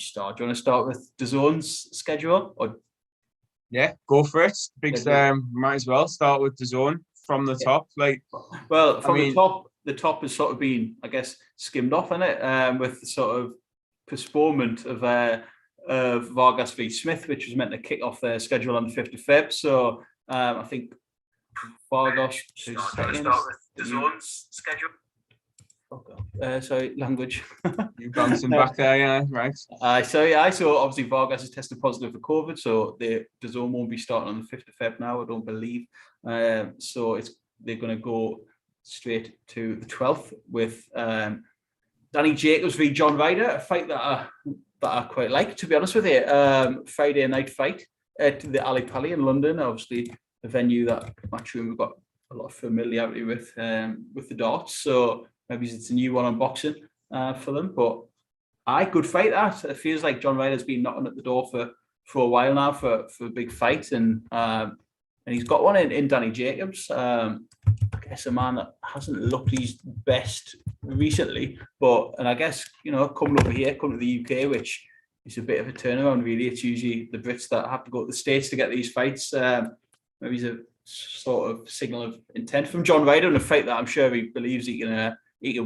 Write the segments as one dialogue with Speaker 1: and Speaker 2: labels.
Speaker 1: start? Do you want to start with DAZN's schedule? Or
Speaker 2: yeah, go for it. Might as well start with DAZN from the top.
Speaker 1: Well, from the top has sort of been, I guess, skimmed off in it with the sort of postponement of Vargas v Smith, which was meant to kick off their schedule on the 5th of Feb. So I think Vargas to start with DAZN's schedule. Sorry, language.
Speaker 2: You bouncing back there, yeah, right.
Speaker 1: So obviously Vargas has tested positive for COVID, so the DAZN won't be starting on the 5th of Feb now, I don't believe. So they're going to go straight to the 12th with Danny Jacobs v John Ryder, a fight that I quite like, to be honest with you. Friday night fight at the Ali Pali in London, obviously a venue that Matchroom we've got a lot of familiarity with the darts. So maybe it's a new one on boxing for them. But good fight that. It feels like John Ryder's been knocking at the door for a while now for a big fight. And he's got one in Danny Jacobs. I guess a man that hasn't looked his best recently. And I guess, coming over here, coming to the UK, which is a bit of a turnaround, really. It's usually the Brits that have to go to the States to get these fights. Maybe it's a sort of signal of intent from John Ryder in a fight that I'm sure he believes he can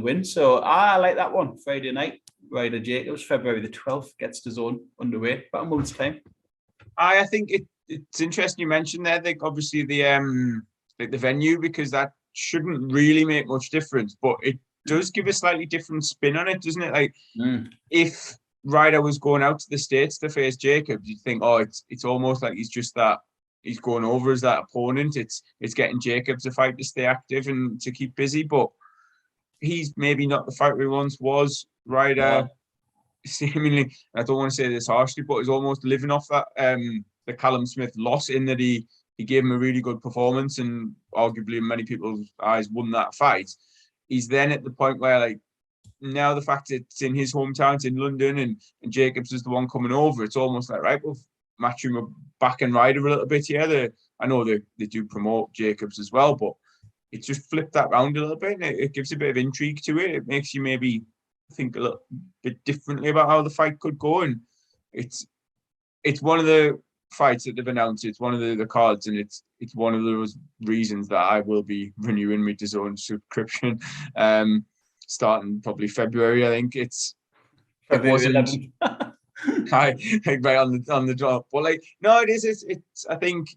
Speaker 1: win. So I like that one. Friday night, Ryder Jacobs, February the 12th, gets DAZN underway about a month's time.
Speaker 2: I think it's interesting you mentioned there, obviously the venue, because that shouldn't really make much difference, but it does give a slightly different spin on it, doesn't it? If Ryder was going out to the States to face Jacobs, you'd think, it's almost like he's going over as that opponent. It's getting Jacobs a fight to stay active and to keep busy, but he's maybe not the fighter he once was. Ryder, seemingly, I don't want to say this harshly, but he's almost living off that the Callum Smith loss, in that he gave him a really good performance and arguably in many people's eyes won that fight. He's then at the point where, now the fact that it's in his hometown, it's in London, and Jacobs is the one coming over, it's almost like, right, well, Matchroom are backing Ryder a little bit here. I know they do promote Jacobs as well, but it's just flipped that round a little bit, and it gives a bit of intrigue to it. It makes you maybe think a little bit differently about how the fight could go, and it's one of the fights that they've announced. It's one of the cards, and it's one of those reasons that I will be renewing my DAZN subscription, starting probably February. I think it wasn't. Right on the drop, but no, it is. It's I think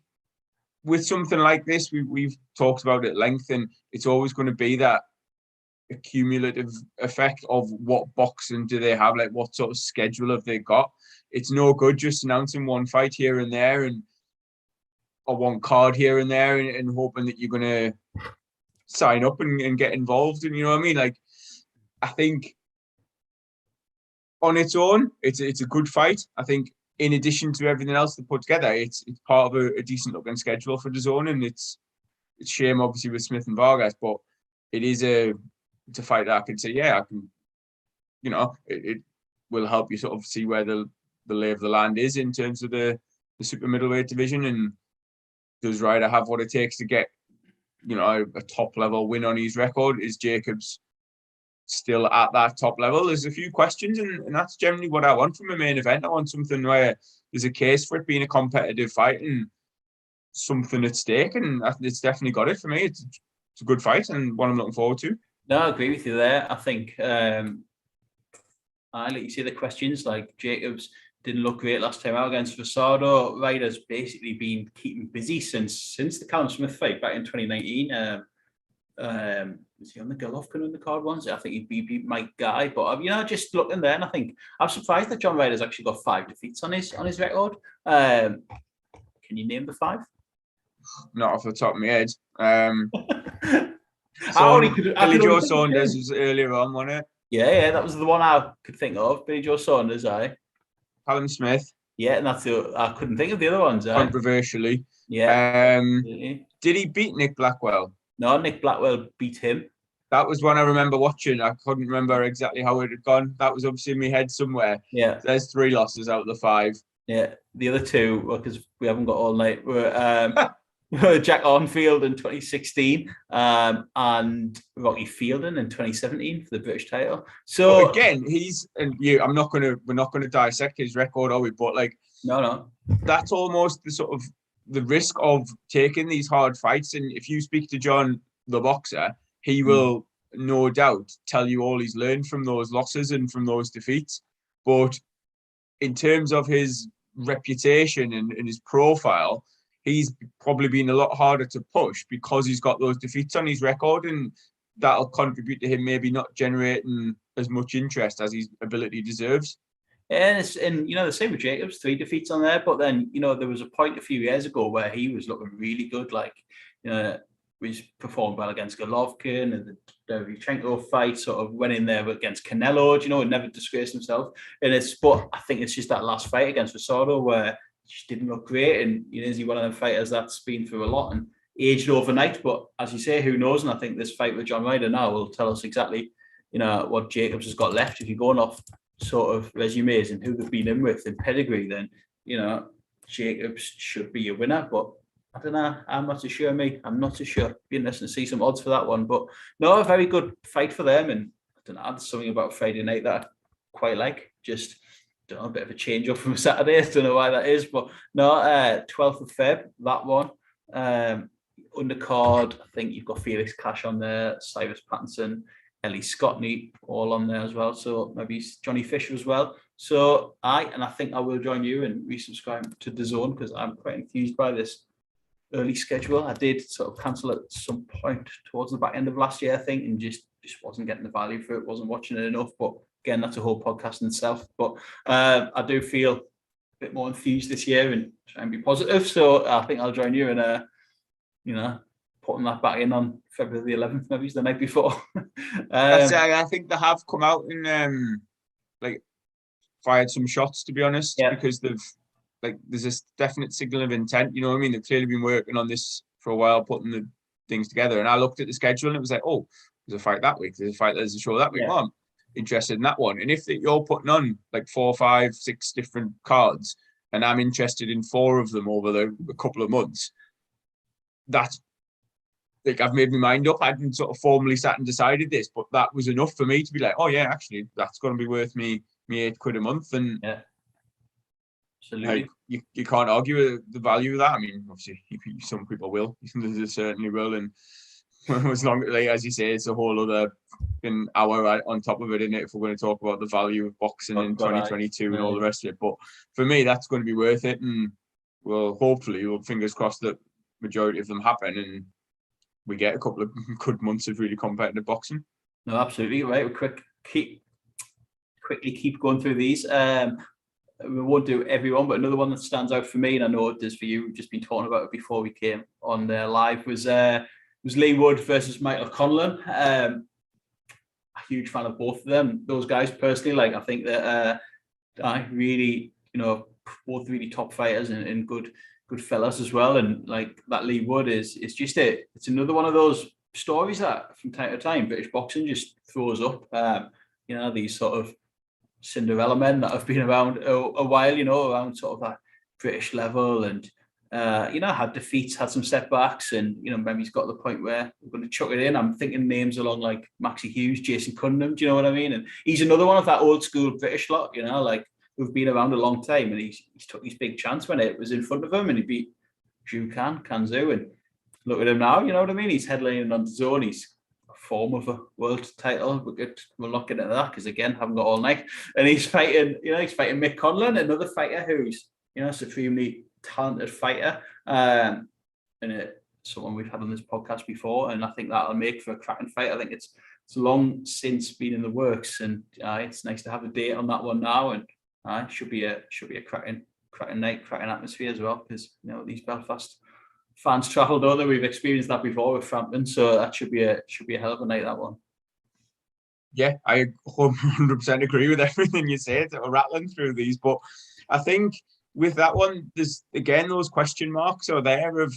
Speaker 2: with something like this, we've talked about it at length, and it's always going to be that accumulative effect of what boxing do they have, what sort of schedule have they got. It's no good just announcing one fight here and there, or one card here and there, and hoping that you're going to sign up and get involved. And you know what I mean? I think on its own, it's a good fight. I think in addition to everything else they put together, it's part of a decent looking schedule for DAZN, and it's a shame obviously with Smith and Vargas, but it is a fight that I can say, I can, it will help you sort of see where the lay of the land is in terms of the super middleweight division, and does Ryder have what it takes to get, a top level win on his record? Is Jacobs still at that top level? There's a few questions, and that's generally what I want from a main event. I want something where there's a case for it being a competitive fight and something at stake, and it's definitely got it for me. It's a good fight and one I'm looking forward to.
Speaker 1: No, I agree with you there. I think I like you say the questions, Jacobs didn't look great last time out against Rosado. Ryder's basically been keeping busy since the Callum Smith fight back in 2019. Was he on the Golovkin on the card once? I think he beat Mike Guy, but just looking there, and I think I'm surprised that John Ryder's actually got 5 defeats on his record. Can you name the 5?
Speaker 2: Not off the top of my head.
Speaker 1: Billy
Speaker 2: Joe Saunders was earlier on, wasn't it?
Speaker 1: Yeah, that was the one I could think of. Billy Joe Saunders,
Speaker 2: Callum Smith.
Speaker 1: Yeah, and I couldn't think of the other ones.
Speaker 2: Controversially.
Speaker 1: Yeah.
Speaker 2: Did he beat Nick Blackwell?
Speaker 1: No, Nick Blackwell beat him.
Speaker 2: That was one I remember watching. I couldn't remember exactly how it had gone. That was obviously in my head somewhere.
Speaker 1: Yeah.
Speaker 2: There's 3 losses out of the 5.
Speaker 1: Yeah. The other 2, because we haven't got all night, were Jack Arnfield in 2016, and Rocky Fielding in 2017 for the British title. So
Speaker 2: but again, we're not gonna dissect his record, are we? But like,
Speaker 1: no,
Speaker 2: that's almost the sort of the risk of taking these hard fights. And if you speak to John, the boxer, he will no doubt tell you all he's learned from those losses and from those defeats. But in terms of his reputation and his profile, he's probably been a lot harder to push because he's got those defeats on his record, and that'll contribute to him maybe not generating as much interest as his ability deserves.
Speaker 1: and the same with Jacobs, 3 defeats on there. But then there was a point a few years ago where he was looking really good, like he's performed well against Golovkin and the Derevchenko fight, sort of went in there against Canelo, and never disgraced himself. But I think it's just that last fight against Rosado where he just didn't look great. And is he one of them fighters that's been through a lot and aged overnight? But as you say, who knows? And I think this fight with John Ryder now will tell us exactly, what Jacobs has got left. If you're going off sort of resumes and who they've been in with and pedigree, then Jacobs should be a winner. But I don't know. I'm not too sure, mate. I'm not too sure. Be interesting to see some odds for that one. But no, a very good fight for them. And I don't know, there's something about Friday night that I quite like. Just, don't know, a bit of a change up from Saturday. I don't know why that is. But no, 12th of Feb, that one. Undercard, I think you've got Felix Cash on there, Cyrus Pattinson, Ellie Scottney all on there as well. So maybe Johnny Fisher as well. So I think I will join you and resubscribe to DAZN because I'm quite enthused by this early schedule. I did sort of cancel at some point towards the back end of last year, I think, and just wasn't getting the value for it, wasn't watching it enough. But again, that's a whole podcast in itself. But I do feel a bit more enthused this year and try and be positive. So I think I'll join you in putting that back in on February the 11th, maybe it's the night before.
Speaker 2: I think they have come out and fired some shots, to be honest, because there's this definite signal of intent. You know what I mean? They've clearly been working on this for a while, putting the things together. And I looked at the schedule and it was like, oh, there's a fight that week. There's a show that week. Well, I'm interested in that one. And if you're putting on like 4, 5, 6 different cards, and I'm interested in 4 of them over a couple of months, that's like I've made my mind up. I hadn't sort of formally sat and decided this, but that was enough for me to be like, oh yeah, actually, that's going to be worth me £8 a month. And
Speaker 1: absolutely,
Speaker 2: you can't argue with the value of that. I mean, obviously, some people will. They certainly will. And as long as you say, it's a whole other hour on top of it, isn't it? If we're going to talk about the value of boxing in 2022 and all the rest of it. But for me, that's going to be worth it. And hopefully, fingers crossed that majority of them happen and we get a couple of good months of really competitive boxing.
Speaker 1: No, absolutely right. We'll quickly keep going through these. We won't do everyone, but another one that stands out for me, and I know it does for you, we've just been talking about it before we came on live, was Leigh Wood versus Michael Conlon. A huge fan of both of them. Those guys personally, I think that I really, both really top fighters and good fellas as well. And that Leigh Wood is just it's another one of those stories that from time to time British boxing just throws up. These sort of Cinderella men that have been around a while, around sort of that British level, and had defeats, had some setbacks, and maybe he's got to the point where we're going to chuck it in. I'm thinking names along like Maxie Hughes, Jason Cunningham, do you know what I mean? And he's another one of that old school British lot, who've been around a long time, and he's took his big chance when it was in front of him, and he beat Kanzu, and look at him now, you know what I mean? He's headlining on DAZN. He's a form of a world title. We'll not get into that because again, haven't got all night. And he's fighting Mick Conlon, another fighter who's a supremely talented fighter, and someone we've had on this podcast before. And I think that'll make for a cracking fight. I think it's long since been in the works, and it's nice to have a date on that one now. And it should be a cracking night, cracking atmosphere as well, because these Belfast fans travel, don't they? We've experienced that before with Frampton, so that should be a hell of a night, that one.
Speaker 2: Yeah, I 100% agree with everything you said. We're rattling through these, but I think with that one, there's again those question marks are there of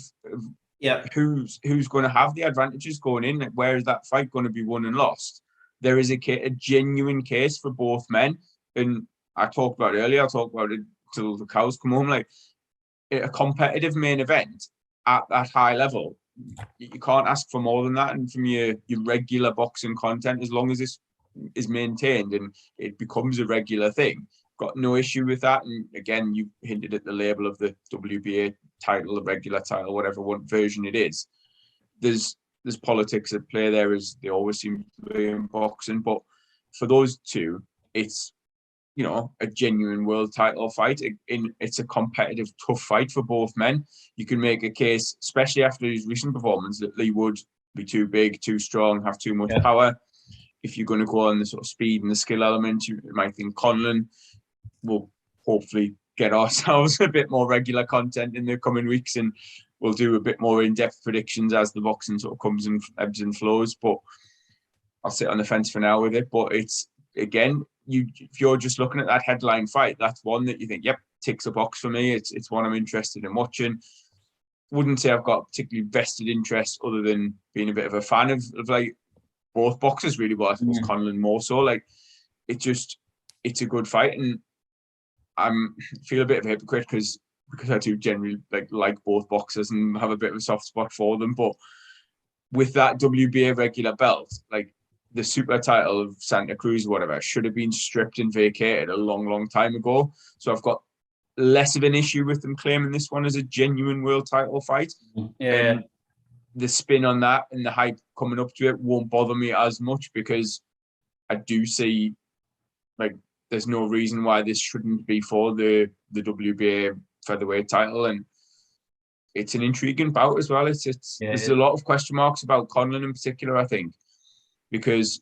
Speaker 2: who's going to have the advantages going in. Like, where is that fight going to be won and lost? There is a genuine case for both men, and I talked about it earlier. I'll talk about it till the cows come home. Like a competitive main event, at that high level, you can't ask for more than that. And from your regular boxing content, as long as this is maintained and it becomes a regular thing, got no issue with that. And again, you hinted at the label of the WBA title, the regular title, whatever one version it is. There's politics at play there, as they always seem to be in boxing. But for those two, it's, you know, a genuine world title fight. It's a competitive, tough fight for both men. You can make a case, especially after his recent performance, that Lee would be too big, too strong, have too much power. If you're going to go on the sort of speed and the skill element, you might think Conlan will hopefully get ourselves a bit more regular content in the coming weeks, and we'll do a bit more in-depth predictions as the boxing sort of comes and ebbs and flows. But I'll sit on the fence for now with it. But it's, again, if you're just looking at that headline fight, that's one that you think, yep, ticks a box for me. It's one I'm interested in watching. Wouldn't say I've got a particularly vested interest other than being a bit of a fan of like both boxers, really. But I suppose Conlan more so. Like, it's a good fight, and I feel a bit of a hypocrite because I do generally like both boxers and have a bit of a soft spot for them. But with that WBA regular belt, like, the super title of Santa Cruz or whatever should have been stripped and vacated a long, long time ago. So I've got less of an issue with them claiming this one as a genuine world title fight. And the spin on that and the hype coming up to it won't bother me as much, because I do see, like, there's no reason why this shouldn't be for the WBA featherweight title. And it's an intriguing bout as well. There's a lot of question marks about Conlan in particular, I think, because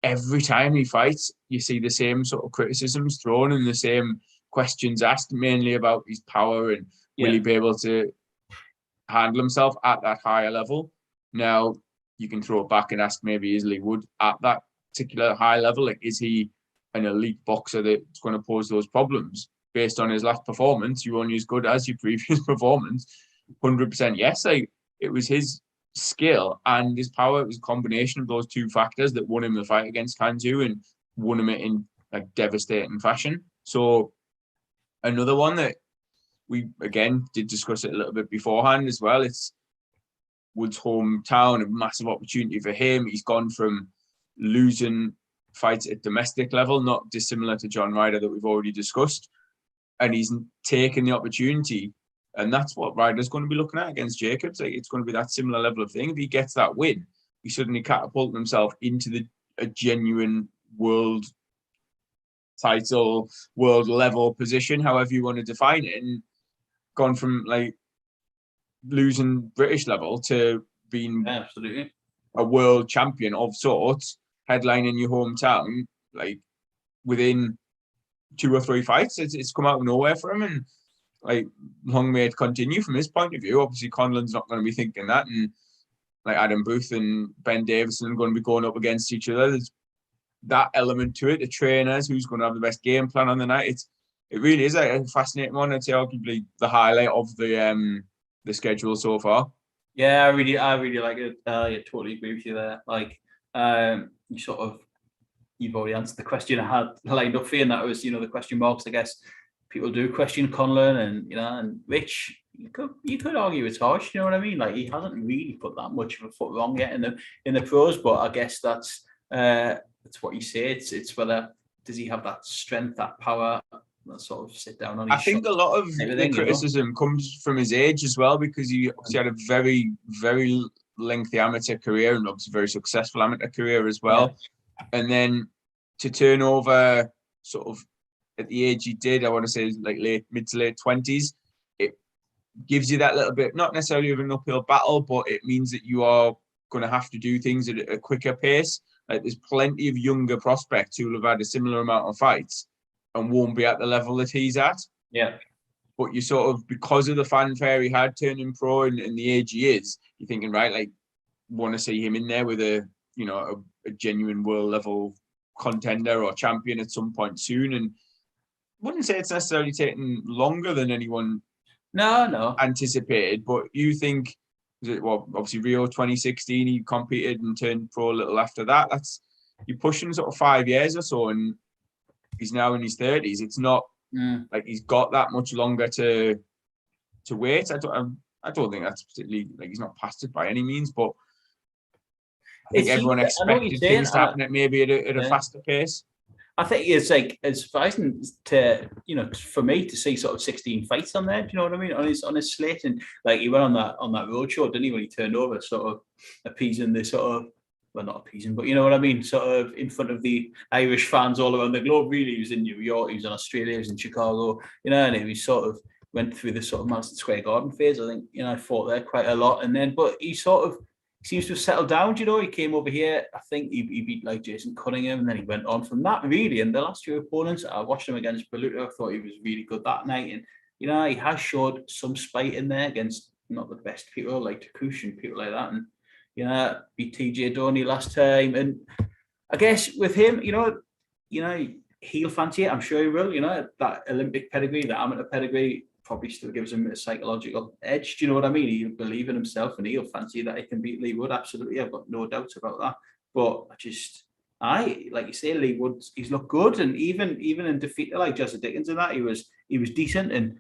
Speaker 2: every time he fights, you see the same sort of criticisms thrown and the same questions asked, mainly about his power and will he be able to handle himself at that higher level. Now, you can throw it back and ask, maybe is Lee Wood at that particular high level? Like, is he an elite boxer that's going to pose those problems? Based on his last performance, you're only as good as your previous performance. 100% yes. Like, it was his skill and his power. It was a combination of those two factors that won him the fight against Kanju and won him it in like devastating fashion. So another one that we again did discuss it a little bit beforehand as well. It's Wood's hometown, a massive opportunity for him. He's gone from losing fights at domestic level, not dissimilar to John Ryder that we've already discussed, and he's taken the opportunity. And that's what Ryder's going to be looking at against Jacobs. Like, it's going to be that similar level of thing. If he gets that win, he suddenly catapulted himself into a genuine world title, world level position, however you want to define it, and gone from like losing British level to being
Speaker 1: absolutely
Speaker 2: a world champion of sorts, headlining your hometown, like within 2 or 3 fights. It's come out of nowhere for him, and like, long may it continue from his point of view. Obviously, Conlan's not going to be thinking that, and like Adam Booth and Ben Davison are going to be going up against each other. There's that element to it. The trainers, who's going to have the best game plan on the night. It really is a fascinating one. I'd say arguably the highlight of the schedule so far.
Speaker 1: Yeah, I really like it. I totally agree with you there. Like, you've already answered the question I had lined up for you, and that was, the question marks. I guess people do question Conlan, and which you could argue it's harsh. You know what I mean? Like, he hasn't really put that much of a foot wrong yet in the pros, but I guess that's what you say. It's whether does he have that strength, that power, that sort of sit down on his
Speaker 2: I think a lot of the criticism comes from his age as well, because he obviously had a very, very lengthy amateur career and obviously very successful amateur career as well. Yeah. And then to turn over sort of at the age he did, I want to say like mid to late 20s, it gives you that little bit, not necessarily of an uphill battle, but it means that you are going to have to do things at a quicker pace. Like, there's plenty of younger prospects who will have had a similar amount of fights and won't be at the level that he's at.
Speaker 1: Yeah.
Speaker 2: But you sort of, because of the fanfare he had turning pro and the age he is, you're thinking, right, like, want to see him in there with a genuine world level contender or champion at some point soon. And I wouldn't say it's necessarily taken longer than anyone anticipated, but you think, obviously Rio 2016, he competed and turned pro a little after that. You're pushing sort of 5 years or so, and he's now in his 30s. It's not like he's got that much longer to wait. I don't think that's particularly like he's not past it by any means, but I think
Speaker 1: It seems,
Speaker 2: everyone
Speaker 1: I know what you're
Speaker 2: expected
Speaker 1: saying.
Speaker 2: things to happen at maybe at a
Speaker 1: Yeah.
Speaker 2: faster pace.
Speaker 1: I think it's surprising to, for me to see sort of 16 fights on there. Do you know what I mean? On his slate, and like he went on that road show, didn't he? When he turned over, sort of appeasing the sort of, well, not appeasing, but you know what I mean, sort of in front of the Irish fans all around the globe. Really, he was in New York, he was in Australia, he was in Chicago, and he sort of went through the sort of Madison Square Garden phase. I think I fought there quite a lot, and then but he sort of seems to have settled down. He came over here. I think he beat like Jason Cunningham, and then he went on from that. Really, and the last two opponents, I watched him against Beluto. I thought he was really good that night, and he has showed some spite in there against not the best people like Takush and people like that, and beat TJ Doney last time. And I guess with him, he'll fancy it. I'm sure he will. That Olympic pedigree, that amateur pedigree, probably still gives him a psychological edge. Do you know what I mean? He'll believe in himself and he'll fancy that he can beat Lee Wood. Absolutely. I've got no doubts about that. But like you say, Lee Wood, he's looked good. And even in defeat like Jesse Dickens and that, he was decent. And,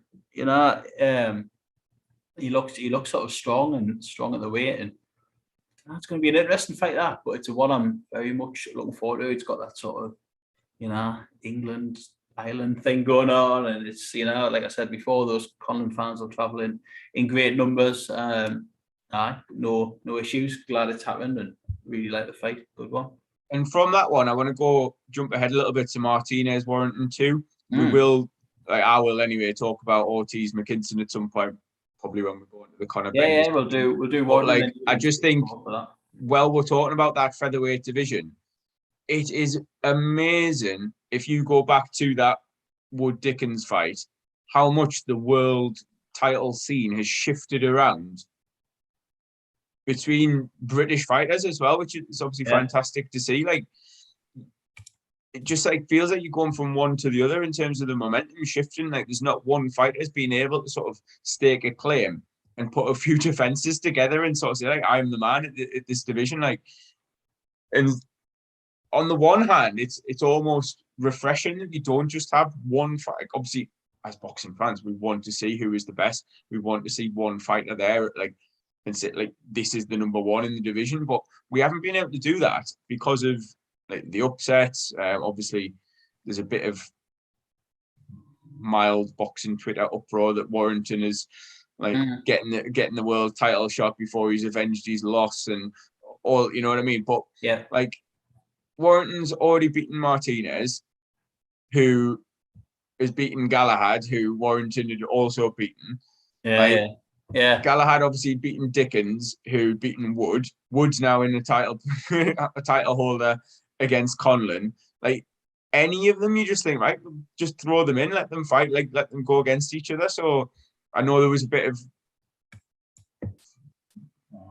Speaker 1: he looks sort of strong at the weight. And that's going to be an interesting fight, that. But it's one I'm very much looking forward to. It's got that sort of, England, Ireland thing going on, and it's like I said before, those Conlan fans will travel in great numbers. No issues. Glad it's happened, and really like the fight. Good one.
Speaker 2: And from that one, I want to jump ahead a little bit to Martinez Warrington too. We will, I will anyway, talk about Ortiz Mckinson at some point, probably when we go into the Conor.
Speaker 1: Yeah, we'll do one.
Speaker 2: Like I just think, while we're talking about that featherweight division, it is amazing if you go back to that Wood Dickens fight, how much the world title scene has shifted around between British fighters as well, which is obviously fantastic to see. Like, it just feels like you're going from one to the other in terms of the momentum shifting. Like, there's not one fighter that's been able to sort of stake a claim and put a few defenses together and sort of say, like, I'm the man at this division. Like, and on the one hand, it's almost refreshing that you don't just have one fight. Obviously, as boxing fans, we want to see who is the best. We want to see one fighter there, and say, this is the number one in the division. But we haven't been able to do that because of the upsets. Obviously, there's a bit of mild boxing Twitter uproar that Warrington is getting the world title shot before he's avenged his loss and all. You know what I mean? But Warrington's already beaten Martinez, who has beaten Galahad, who Warrington had also beaten.
Speaker 1: Yeah.
Speaker 2: Galahad obviously beaten Dickens, who beaten Wood. Wood's now in the title, a title holder against Conlan. Like, any of them, you just think, right, just throw them in, let them fight, let them go against each other. So I know there was a bit of,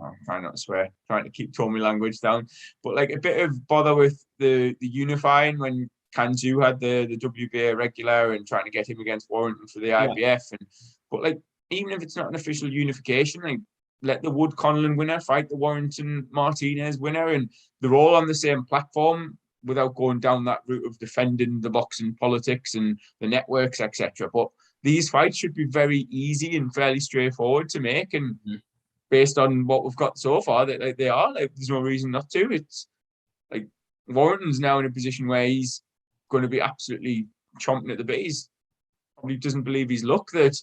Speaker 2: I'm trying not to swear, trying to keep my language down, but a bit of bother with the unifying when Kanzu had the WBA regular and trying to get him against Warrington for the IBF. But even if it's not an official unification, let the Wood Conlan winner fight the Warrington Martinez winner, and they're all on the same platform without going down that route of defending the boxing politics and the networks, etc. But these fights should be very easy and fairly straightforward to make, and based on what we've got so far, that they are. There's no reason not to. It's Warrington's now in a position where he's going to be absolutely chomping at the bit. He probably doesn't believe his luck that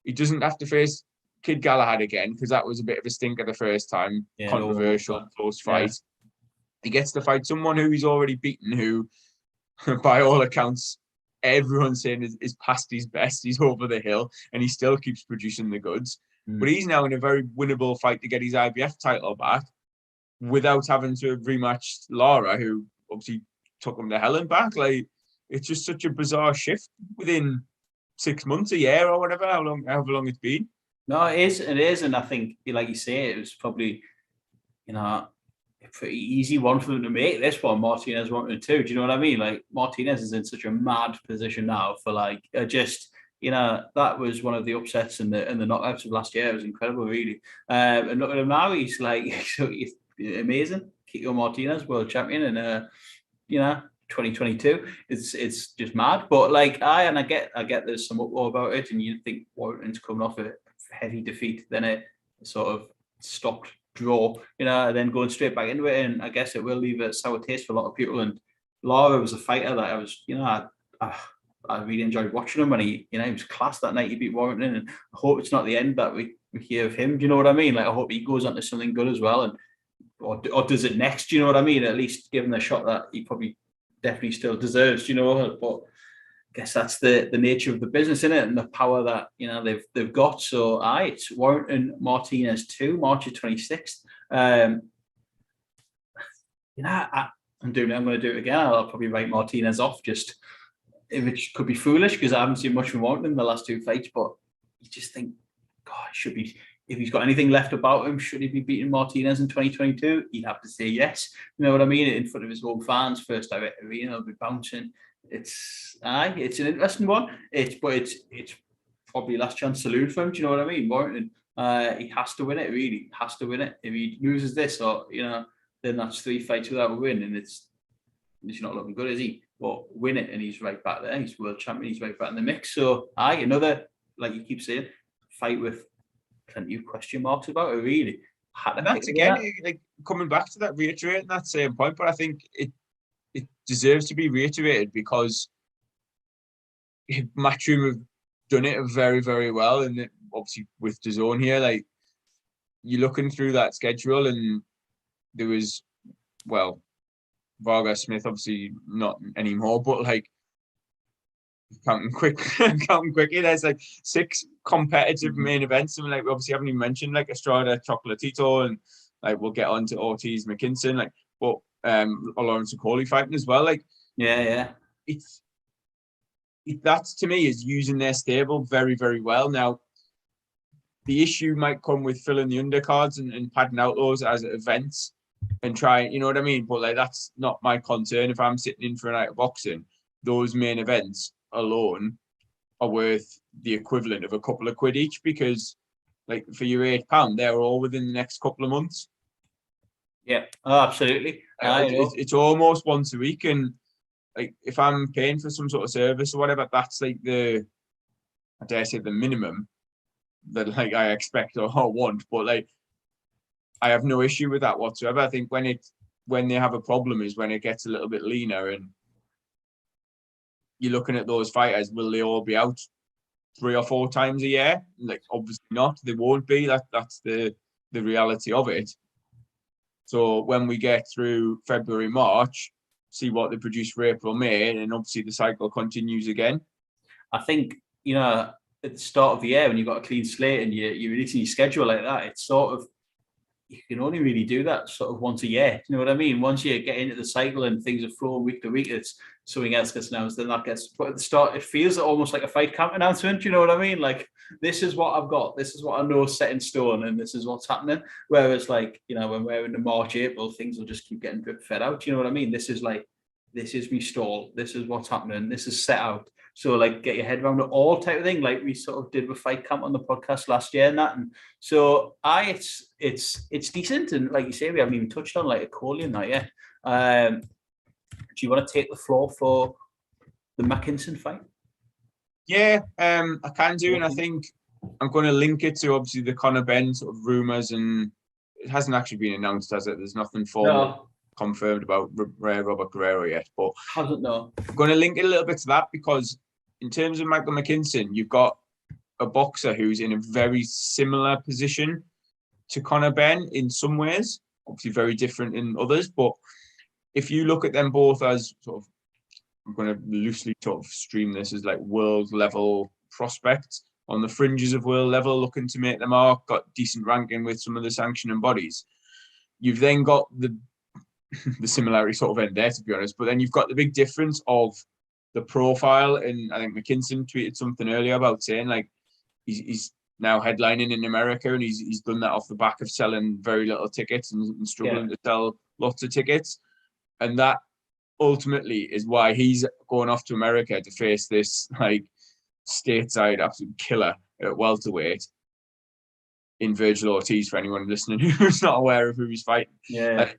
Speaker 2: he doesn't have to face Kid Galahad again, because that was a bit of a stinker the first time. Controversial, close fight. He gets to fight someone who he's already beaten, who, by all accounts, everyone's saying is past his best. He's over the hill, and he still keeps producing the goods. But he's now in a very winnable fight to get his IBF title back without having to rematch Lara, who obviously took him to hell and back. It's just such a bizarre shift within 6 months, a year, or whatever, however long it's been.
Speaker 1: No, it is, and I think, like you say, it was probably, a pretty easy one for them to make. This one, Martinez wanted to. Do you know what I mean? Martinez is in such a mad position now for that was one of the upsets in the knockouts of last year. It was incredible, really. And look at him now; he's he's amazing. Kiko Martinez, world champion, and 2022. It's just mad. But I get there's some uproar about it, and you think Warrington's coming off a heavy defeat, then sort of stopped draw, and then going straight back into it. And I guess it will leave a sour taste for a lot of people. And Lara was a fighter that I was, I really enjoyed watching him, and he was class that night. He beat Warrington, and I hope it's not the end that we hear of him. Do you know what I mean? Like, I hope he goes on to something good as well, and or does it next. Do you know what I mean? At least give him the shot that he probably definitely still deserves. But I guess that's the nature of the business, in it, and the power that they've got. So it's Warrington Martinez 2, March 26th. I'm going to do it again. I'll probably write Martinez off, just if it could be foolish, because I haven't seen much from Warrington in the last 2 fights. But you just think, God, should be, if he's got anything left about him, should he be beating Martinez in 2022? He'd have to say yes. You know what I mean? In front of his own fans, first direct arena, he'll be bouncing. It's an interesting one. It's probably last chance saloon for him. Do you know what I mean? Warrington, he has to win it. Really has to win it. If he loses this, or then that's 3 fights without a win, and it's not looking good, is he? But win it, and he's right back there. He's world champion. He's right back in the mix. So another, like you keep saying, fight with plenty of question marks about it. Really,
Speaker 2: and that's again like coming back to that, reiterating that same point. But I think it deserves to be reiterated, because Matchroom have done it very, very well, and obviously with DAZN here, like, you're looking through that schedule, and there was, well, Vargas Smith obviously not anymore, but like counting quickly, there's like 6 competitive main events, and like we obviously haven't even mentioned like Estrada, Chocolatito, and like we'll get on to Ortiz, Mckinson, like, but Lawrence Okoli fighting as well. Like, that to me is using their stable very, very well. Now, the issue might come with filling the undercards and padding out those as events and trying, you know what I mean? But like, that's not my concern. If I'm sitting in for a night of boxing, those main events alone are worth the equivalent of a couple of quid each, because like for your £8, they're all within the next couple of months.
Speaker 1: Yeah, absolutely.
Speaker 2: It's almost once a week, and like if I'm paying for some sort of service or whatever, that's like I dare say the minimum that like I expect or want. But like, I have no issue with that whatsoever. I think when they have a problem is when it gets a little bit leaner, and you're looking at those fighters, will they all be out 3 or 4 times a year? Like, obviously not. They won't be. That's the reality of it. So when we get through February, March, see what they produce for April, May, and obviously the cycle continues again.
Speaker 1: I think, at the start of the year, when you've got a clean slate and you're releasing your schedule like that, it's sort of, you can only really do that sort of once a year. You know what I mean? Once you get into the cycle and things are flowing week to week, it's something else gets announced, then that gets, but at the start, it feels almost like a fight camp announcement. You know what I mean? Like, this is what I've got. This is what I know set in stone, and this is what's happening. Whereas like, when we're in the March, April, things will just keep getting drip fed out. You know what I mean? This is me stall. This is what's happening. This is set out. So like, get your head around it all type of thing, like we sort of did with Fight Camp on the podcast last year and that. And so it's decent. And like you say, we haven't even touched on like a Conlan that yet. Do you want to take the floor for the Mckinson fight?
Speaker 2: Yeah, I can do. And I think I'm going to link it to obviously the Conor Benn sort of rumours, and it hasn't actually been announced, has it? There's nothing formal confirmed about Robert Guerrero yet, but
Speaker 1: hasn't, no.
Speaker 2: I'm going to link it a little bit to that, because in terms of Michael Mckinson, you've got a boxer who's in a very similar position to Conor Benn in some ways, obviously very different in others. But if you look at them both as sort of, I'm going to loosely sort of stream this as like world level prospects on the fringes of world level, looking to make the mark, got decent ranking with some of the sanctioning bodies. You've then got the similarity sort of end there, to be honest. But then you've got the big difference of the profile. And I think Mckinson tweeted something earlier about saying like he's now headlining in America, and he's done that off the back of selling very little tickets and struggling to sell lots of tickets. And that ultimately is why he's going off to America to face this like stateside absolute killer at welterweight in Virgil Ortiz, for anyone listening who's not aware of who he's fighting.
Speaker 1: Yeah.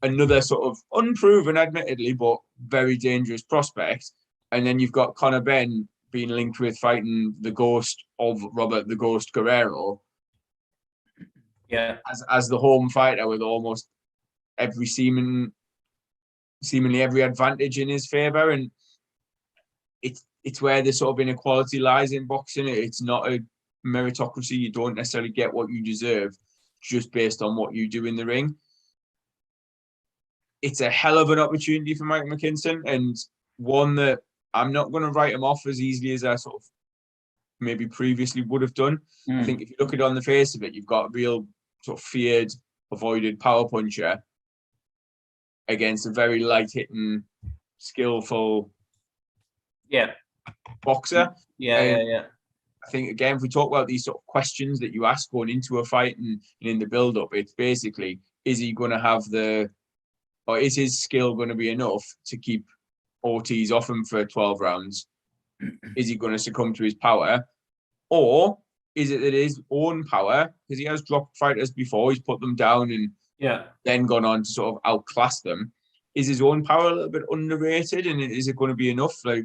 Speaker 2: Another sort of unproven, admittedly, but very dangerous prospect. And then you've got Conor Benn being linked with fighting the ghost of Robert the Ghost Guerrero.
Speaker 1: Yeah.
Speaker 2: as the home fighter with almost every seemingly every advantage in his favor, and it's where the sort of inequality lies in boxing. It's not a meritocracy. You don't necessarily get what you deserve just based on what you do in the ring. It's a hell of an opportunity for Mike Mckinson, and one that I'm not going to write him off as easily as I sort of maybe previously would have done. I think if you look at it on the face of it, you've got a real sort of feared, avoided power puncher against a very light-hitting, skillful boxer.
Speaker 1: Yeah.
Speaker 2: I think, again, if we talk about these sort of questions that you ask going into a fight and in the build-up, it's basically, is he going to have or is his skill going to be enough to keep Ortiz off him for 12 rounds? Is he going to succumb to his power? Or is it that his own power, because he has dropped fighters before, he's put them down and then gone on to sort of outclass them. Is his own power a little bit underrated? And is it going to be enough, like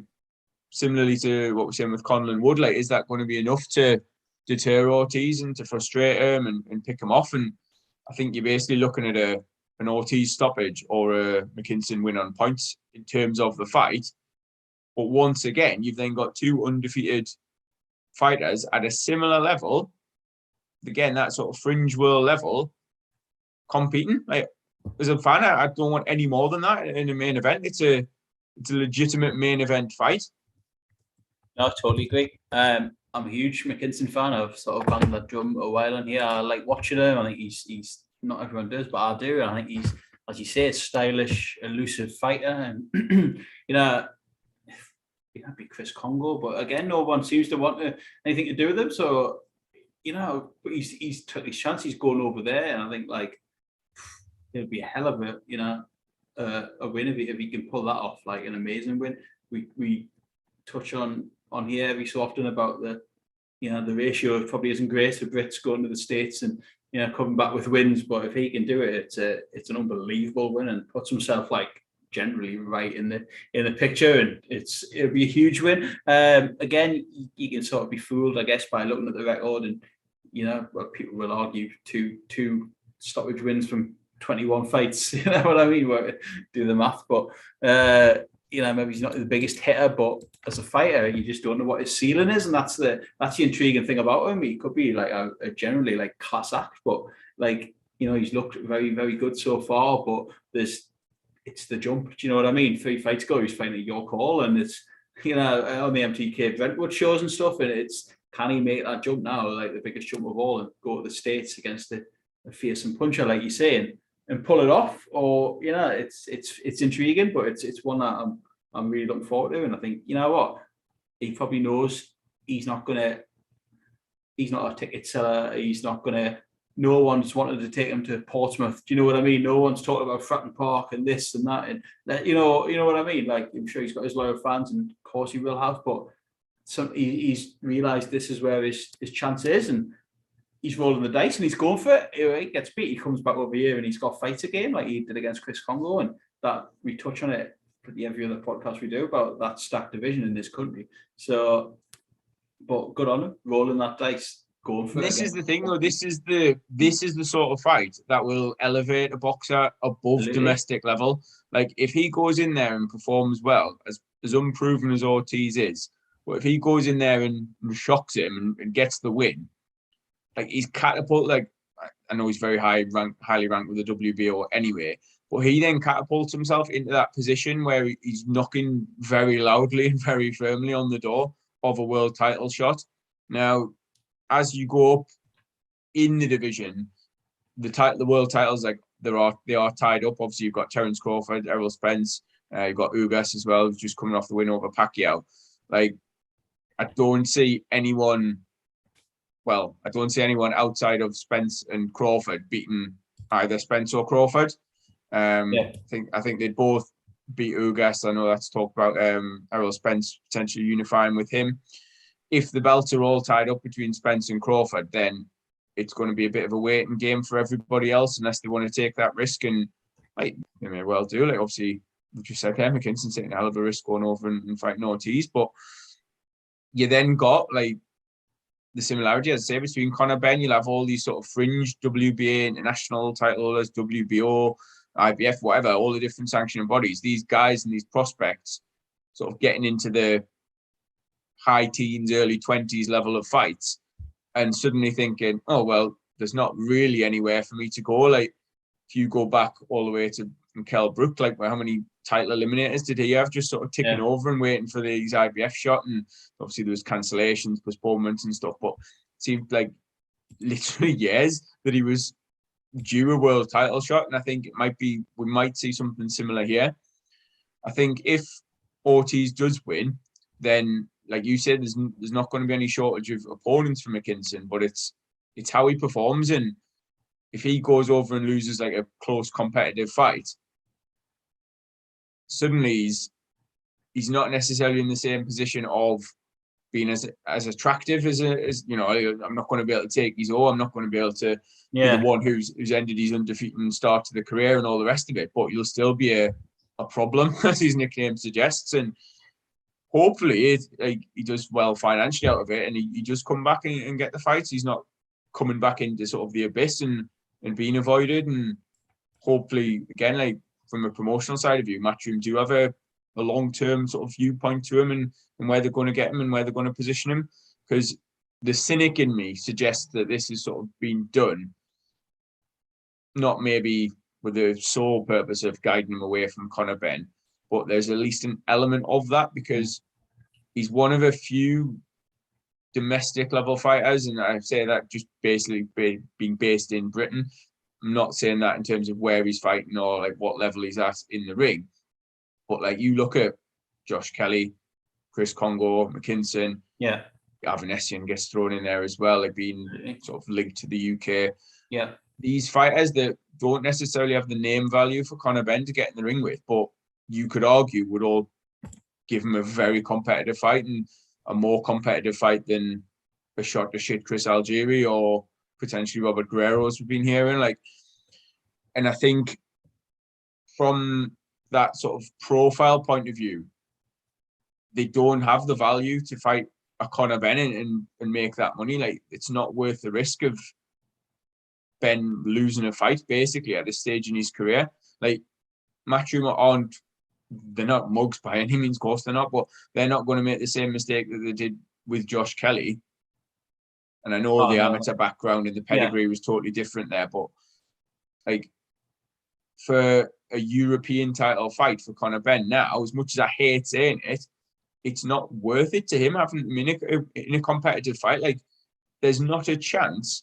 Speaker 2: similarly to what we're saying with Conlan Wood, like is that going to be enough to deter Ortiz and to frustrate him and pick him off? And I think you're basically looking at an Ortiz stoppage or a Mckinson win on points in terms of the fight. But once again, you've then got two undefeated fighters at a similar level, again, that sort of fringe world level, competing. Like, as a fan, I don't want any more than that in a main event. It's a legitimate main event fight.
Speaker 1: No, I totally agree. I'm a huge Mckinson fan. I've sort of banged that drum a while on here. I like watching him. I think he's not everyone does, but I do. And I think he's, as you say, a stylish, elusive fighter. And you know, he might be Chris Congo, but again, no one seems to want anything to do with him. So, you know, but he's took his chance. He's going over there, and I think like it'll be a hell of a a win if he can pull that off, like an amazing win. We touch on here every so often about the ratio probably isn't great for Brits going to the States and coming back with wins, but if he can do it, it's an unbelievable win and puts himself like generally right in the picture, and it'll be a huge win. Again, you can sort of be fooled, I guess, by looking at the record, and well, people will argue two stoppage wins from 21 fights. You know what I mean? Do the math, but maybe he's not the biggest hitter, but as a fighter, you just don't know what his ceiling is, and that's the intriguing thing about him. He could be like a generally like class act, but like he's looked very, very good so far. But it's the jump. Do you know what I mean? 3 fights ago, he was fighting at York Hall, and it's on the MTK Brentwood shows and stuff, and it's can he make that jump now, like the biggest jump of all, and go to the States against a fearsome puncher, like you're saying, and pull it off? Or it's intriguing, but it's one that I'm really looking forward to. And I think what, he probably knows he's not a ticket seller. He's not gonna. No one's wanted to take him to Portsmouth. Do you know what I mean? No one's talked about Fratton Park and this and that, and that, you know what I mean. Like, I'm sure he's got his loyal fans, and of course he will have. But he's realised this is where his chance is, and he's rolling the dice and he's going for it. He gets beat, he comes back over here and he's got fights again, like he did against Chris Congo, and that we touch on it pretty every other podcast we do about that stacked division in this country. So, but good on him, rolling that dice.
Speaker 2: This is the thing, though. This is the sort of fight that will elevate a boxer above domestic level. Like, if he goes in there and performs well, as unproven as Ortiz is, but if he goes in there and shocks him and gets the win, like, he's catapulted. Like, I know he's very highly ranked with the WBO anyway, but he then catapults himself into that position where he's knocking very loudly and very firmly on the door of a world title shot. Now, as you go up in the division, the world titles, like, they are tied up. Obviously, you've got Terence Crawford, Errol Spence, you've got Ugas as well, who's just coming off the win over Pacquiao. Like, I don't see anyone outside of Spence and Crawford beating either Spence or Crawford. I think they'd both beat Ugas. I know that's talked about. Errol Spence potentially unifying with him. If the belts are all tied up between Spence and Crawford, then it's going to be a bit of a waiting game for everybody else, unless they want to take that risk. And like, they may well do. Like, obviously, we just said, Mckinson's taking a hell of a risk going over and fighting Ortiz. But you then got like the similarity, as I say, between Conor Benn. You'll have all these sort of fringe WBA international title holders, WBO, IBF, whatever, all the different sanctioning bodies. These guys and these prospects sort of getting into the high teens, early 20s level of fights, and suddenly thinking, oh, well, there's not really anywhere for me to go. Like, if you go back all the way to Mikel Brook, like, how many title eliminators did he have just sort of ticking over and waiting for these IBF shot? And obviously there was cancellations, postponements and stuff, but it seemed like literally years that he was due a world title shot. And I think we might see something similar here. I think if Ortiz does win, then, like you said, there's not going to be any shortage of opponents for Mckinson, but it's how he performs. And if he goes over and loses like a close competitive fight, suddenly he's not necessarily in the same position of being as attractive as you know. I'm not going to be able to take his I'm not going to be able to be the one who's ended his undefeated start to the career and all the rest of it. But you'll still be a problem, as his nickname suggests, and hopefully he does well financially out of it, and he just come back and get the fights. He's not coming back into sort of the abyss and being avoided. And hopefully, again, like from a promotional side of view, Matchroom do have a long-term sort of viewpoint to him and where they're going to get him and where they're going to position him. Because the cynic in me suggests that this is sort of being done, not maybe with the sole purpose of guiding him away from Conor Benn, but there's at least an element of that, because he's one of a few domestic level fighters, and I say that just basically being based in Britain. I'm not saying that in terms of where he's fighting or like what level he's at in the ring, but like you look at Josh Kelly, Chris Kongo, Mckinson, Avanesian gets thrown in there as well, like being sort of linked to the UK.
Speaker 1: Yeah,
Speaker 2: these fighters that don't necessarily have the name value for Conor Benn to get in the ring with, but you could argue would all give him a very competitive fight, and a more competitive fight than a shot to shit Chris Algieri or potentially Robert Guerrero, as we've been hearing. Like, and I think from that sort of profile point of view, they don't have the value to fight a Conor Benn and make that money. Like, it's not worth the risk of Ben losing a fight basically at this stage in his career. Like, Matchroom they're not mugs by any means, of course they're not, but they're not going to make the same mistake that they did with Josh Kelly. And I know amateur background and the pedigree was totally different there, but like, for a European title fight for Conor Benn now, as much as I hate saying it, it's not worth it to him having him in a competitive fight. Like, there's not a chance,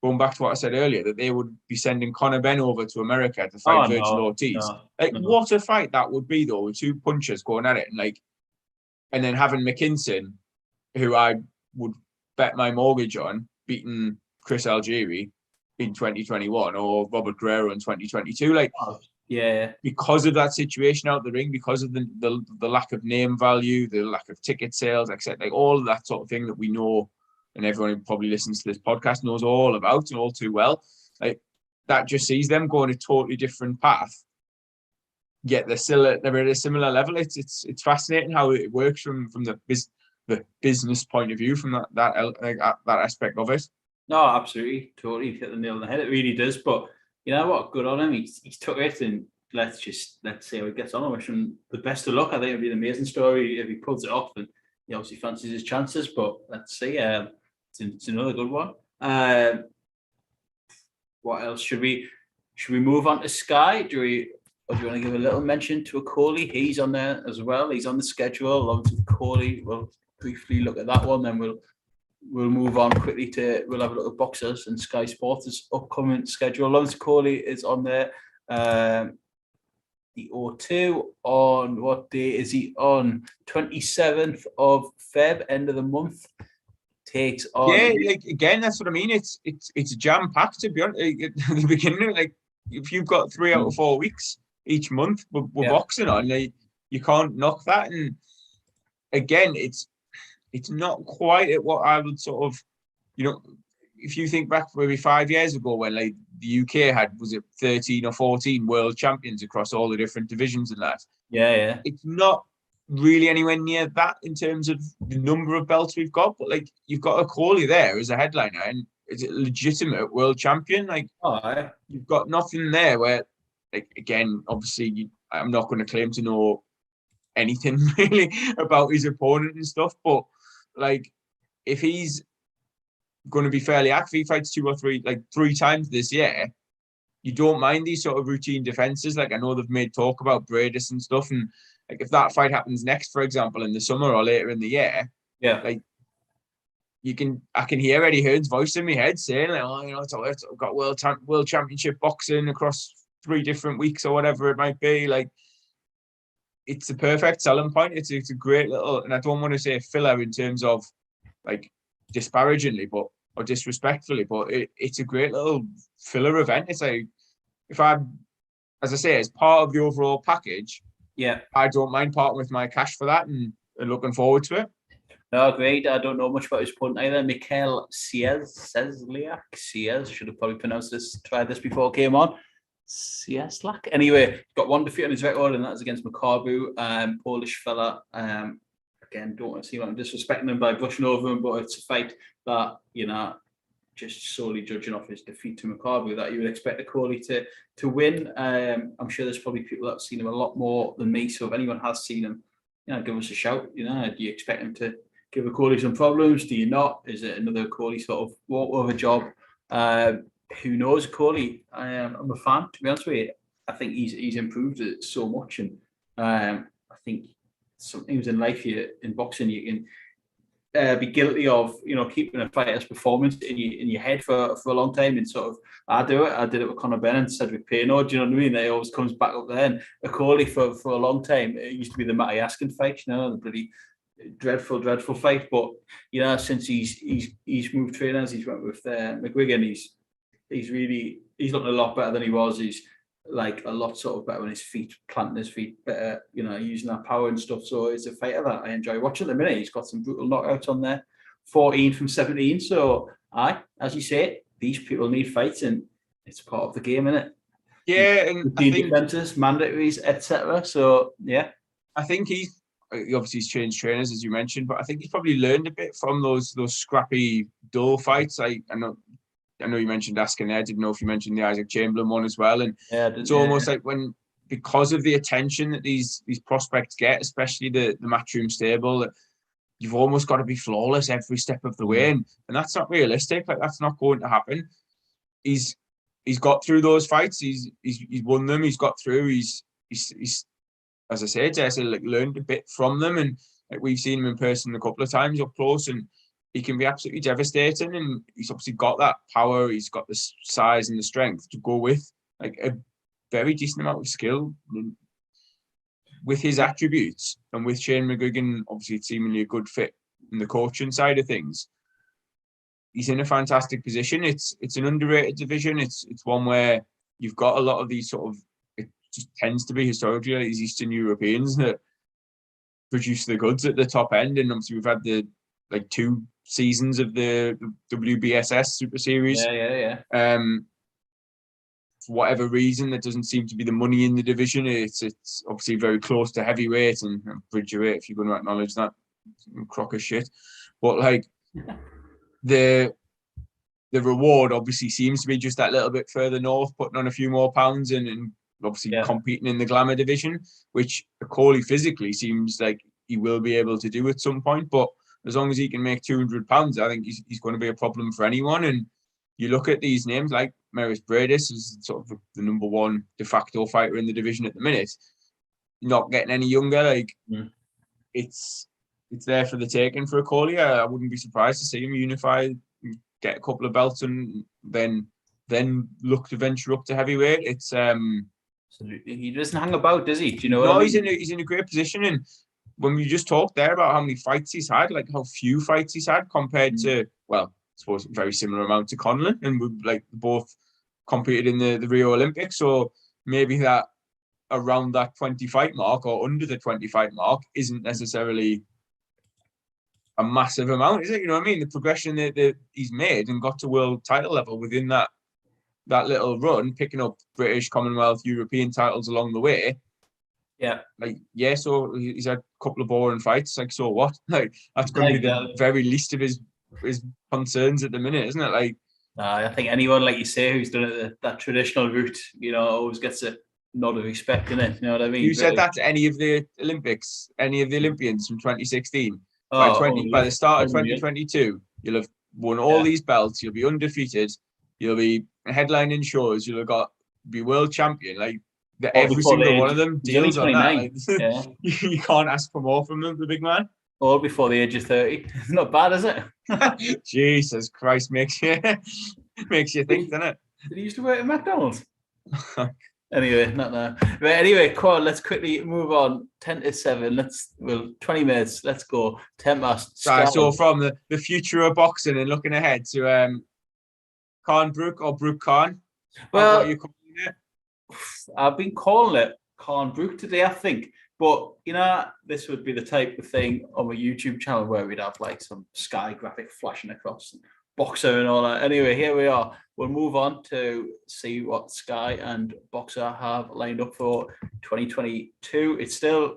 Speaker 2: going back to what I said earlier, that they would be sending Conor Benn over to America to fight Virgil Ortiz. What a fight that would be, though, with two punchers going at it, and then having Mckinson, who I would bet my mortgage on beating Chris Algieri in 2021 or Robert Guerrero in 2022. Because of that situation out the ring, because of the lack of name value, the lack of ticket sales, etc., like all of that sort of thing that we know, and everyone who probably listens to this podcast knows all about and all too well. Like, that just sees them going a totally different path. Yet they're at a similar level. It's fascinating how it works from the business point of view, from that aspect of it.
Speaker 1: No, absolutely, totally hit the nail on the head. It really does. But you know what? Good on him. He's took it, and let's see how he gets on. I wish him the best of luck. I think it'll be an amazing story if he pulls it off, and he obviously fancies his chances. But let's see. It's another good one. What else should we move on to Sky? Or do you want to give a little mention to Okoli? He's on there as well. He's on the schedule along with Okoli. We'll briefly look at that one, then we'll move on quickly we'll have a look at boxers and Sky Sports' upcoming schedule. Lawrence Corley is on there. The O2 on what day is he on? 27th of Feb, end of the month. Takes on.
Speaker 2: Yeah, again, that's what I mean. It's jam packed, to be honest. At the beginning, like, if you've got 3 out of 4 weeks each month we're boxing on, you can't knock that. And again, it's not quite at what I would sort of, if you think back maybe 5 years ago when like the UK had, was it 13 or 14 world champions across all the different divisions and that.
Speaker 1: Yeah.
Speaker 2: It's not really anywhere near that in terms of the number of belts we've got. But like, you've got a Coley there as a headliner, and is a legitimate world champion. Like, you've got nothing there where, like, again, obviously, I'm not going to claim to know anything really about his opponent and stuff, but like, if he's going to be fairly active, he fights 2 or 3, like 3 times this year, you don't mind these sort of routine defenses. Like, I know they've made talk about Bradis and stuff, and like, if that fight happens next, for example, in the summer or later in the year, like, I can hear Eddie Hearn's voice in my head saying, like, oh, you know, I've got world championship boxing across 3 different weeks or whatever it might be. Like, it's a perfect selling point. It's a great little, and I don't want to say filler in terms of like disparagingly, but or disrespectfully, but it's a great little filler event. It's like, if as I say, as part of the overall package, I don't mind parting with my cash for that and looking forward to it.
Speaker 1: No, great. I don't know much about his opponent either. Mikhail Cieslak. Should have probably tried this before it came on. Cieslak. Anyway, got 1 defeat on his record, and that's against Makabu, Polish fella. Again, don't want to seem like I'm disrespecting him by brushing over him, but it's a fight that, you know, just solely judging off his defeat to Makabu, that you would expect a Coley to win. I'm sure there's probably people that have seen him a lot more than me. So if anyone has seen him, you know, give us a shout. You know, do you expect him to give a Coley some problems? Do you not? Is it another Coley sort of walk over job? Who knows, Coley? I'm a fan, to be honest with you. I think he's improved it so much, and I think some things in life, in boxing, you can be guilty of, you know, keeping a fighter's performance in your head for a long time. And sort of, I did it with Conor Benn and Cedric Payno. Do you know what I mean? It always comes back up there. And a Coley for a long time, it used to be the Matty Askin fight, you know, the bloody dreadful fight. But you know, since he's moved trainers, he's went with McGuigan. He's looking a lot better than he was. He's like a lot sort of better on his feet, planting his feet better, you know, using that power and stuff. So it's a fighter that I enjoy watching at the minute. He's got some brutal knockouts on there, 14 from 17. So as you say, these people need fights, and it's part of the game, isn't it?
Speaker 2: Yeah, and
Speaker 1: I think defenses, mandatories, etc. So yeah,
Speaker 2: I think he's changed trainers, as you mentioned, but I think he's probably learned a bit from those scrappy, dull fights. I know you mentioned Askin there. I didn't know if you mentioned the Isaac Chamberlain one as well. And it's almost like because of the attention that these prospects get, especially the Matchroom stable, you've almost got to be flawless every step of the way. And that's not realistic. Like, that's not going to happen. He's got through those fights. He's won them. He's got through. He's as I said, like, learned a bit from them. And like, we've seen him in person a couple of times up close, and he can be absolutely devastating, and he's obviously got that power. He's got the size and the strength to go with like a very decent amount of skill with his attributes, and with Shane McGuigan, obviously seemingly a good fit in the coaching side of things. He's in a fantastic position. It's an underrated division. It's one where you've got a lot of these sort of, it just tends to be historically like these Eastern Europeans that produce the goods at the top end, and obviously we've had the 2 seasons of the WBSS Super Series. For whatever reason, there doesn't seem to be the money in the division. It's obviously very close to heavyweight and bridgerweight, if you're going to acknowledge that crock of shit. But like the reward obviously seems to be just that little bit further north, putting on a few more pounds and obviously competing in the glamour division, which Coley physically seems like he will be able to do at some point. But as long as he can make £200, I think he's going to be a problem for anyone. And you look at these names like Maris Bradis, is sort of the number 1 de facto fighter in the division at the minute, not getting any younger. Like it's there for the taking for a Coley. I wouldn't be surprised to see him unify, get a couple of belts, and then look to venture up to heavyweight. It's
Speaker 1: absolutely, he doesn't hang about, does he? Do you know?
Speaker 2: No, he's in a great position. And when we just talked there about how many fights he's had, like how few fights he's had compared to, well, I suppose a very similar amount to Conlan, and we both competed in the Rio Olympics. So maybe that around that 20 fight mark or under the 20 fight mark isn't necessarily a massive amount, is it? You know what I mean? The progression that he's made and got to world title level within that little run, picking up British, Commonwealth, European titles along the way,
Speaker 1: Yeah.
Speaker 2: Like, yeah, so he's had a couple of boring fights. Like, so what? Like, that's going to be the very least of his concerns at the minute, isn't it? Like,
Speaker 1: I think anyone, like you say, who's done it that traditional route, always gets a nod of respect in it. You know what I mean?
Speaker 2: You said that to any of the Olympics, any of the Olympians from 2016.
Speaker 1: Oh,
Speaker 2: By the start of
Speaker 1: yeah.
Speaker 2: 2022, you'll have won all these belts. You'll be undefeated. You'll be headlining shows. You'll have be world champion. Like, every single one of them deals on that. Like, you can't ask for more from them, the big man.
Speaker 1: All before the age of 30. It's not bad, is it?
Speaker 2: Jesus Christ, makes you think, doesn't it?
Speaker 1: Did he used to work at McDonald's? Anyway, not now. But anyway, come on, let's quickly move on. 10 to 7. 20 minutes. Let's go. 10 past.
Speaker 2: So from the future of boxing and looking ahead to Brook or Brook Khan.
Speaker 1: Well,
Speaker 2: what are you calling it?
Speaker 1: I've been calling it Brook today, I think. But, this would be the type of thing on my YouTube channel where we'd have like some Sky graphic flashing across Boxer and all that. Anyway, here we are. We'll move on to see what Sky and Boxer have lined up for 2022. It's still,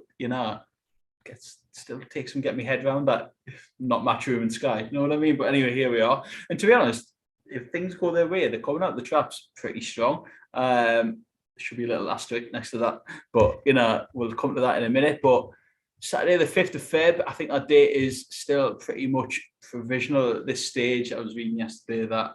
Speaker 1: still takes some getting my head around that. Not Matchroom and Sky, you know what I mean? But anyway, here we are. And to be honest, if things go their way, they're coming out the traps pretty strong. Should be a little asterisk next to that, but we'll come to that in a minute. But Saturday the 5th of Feb, I think that date is still pretty much provisional at this stage. I was reading yesterday that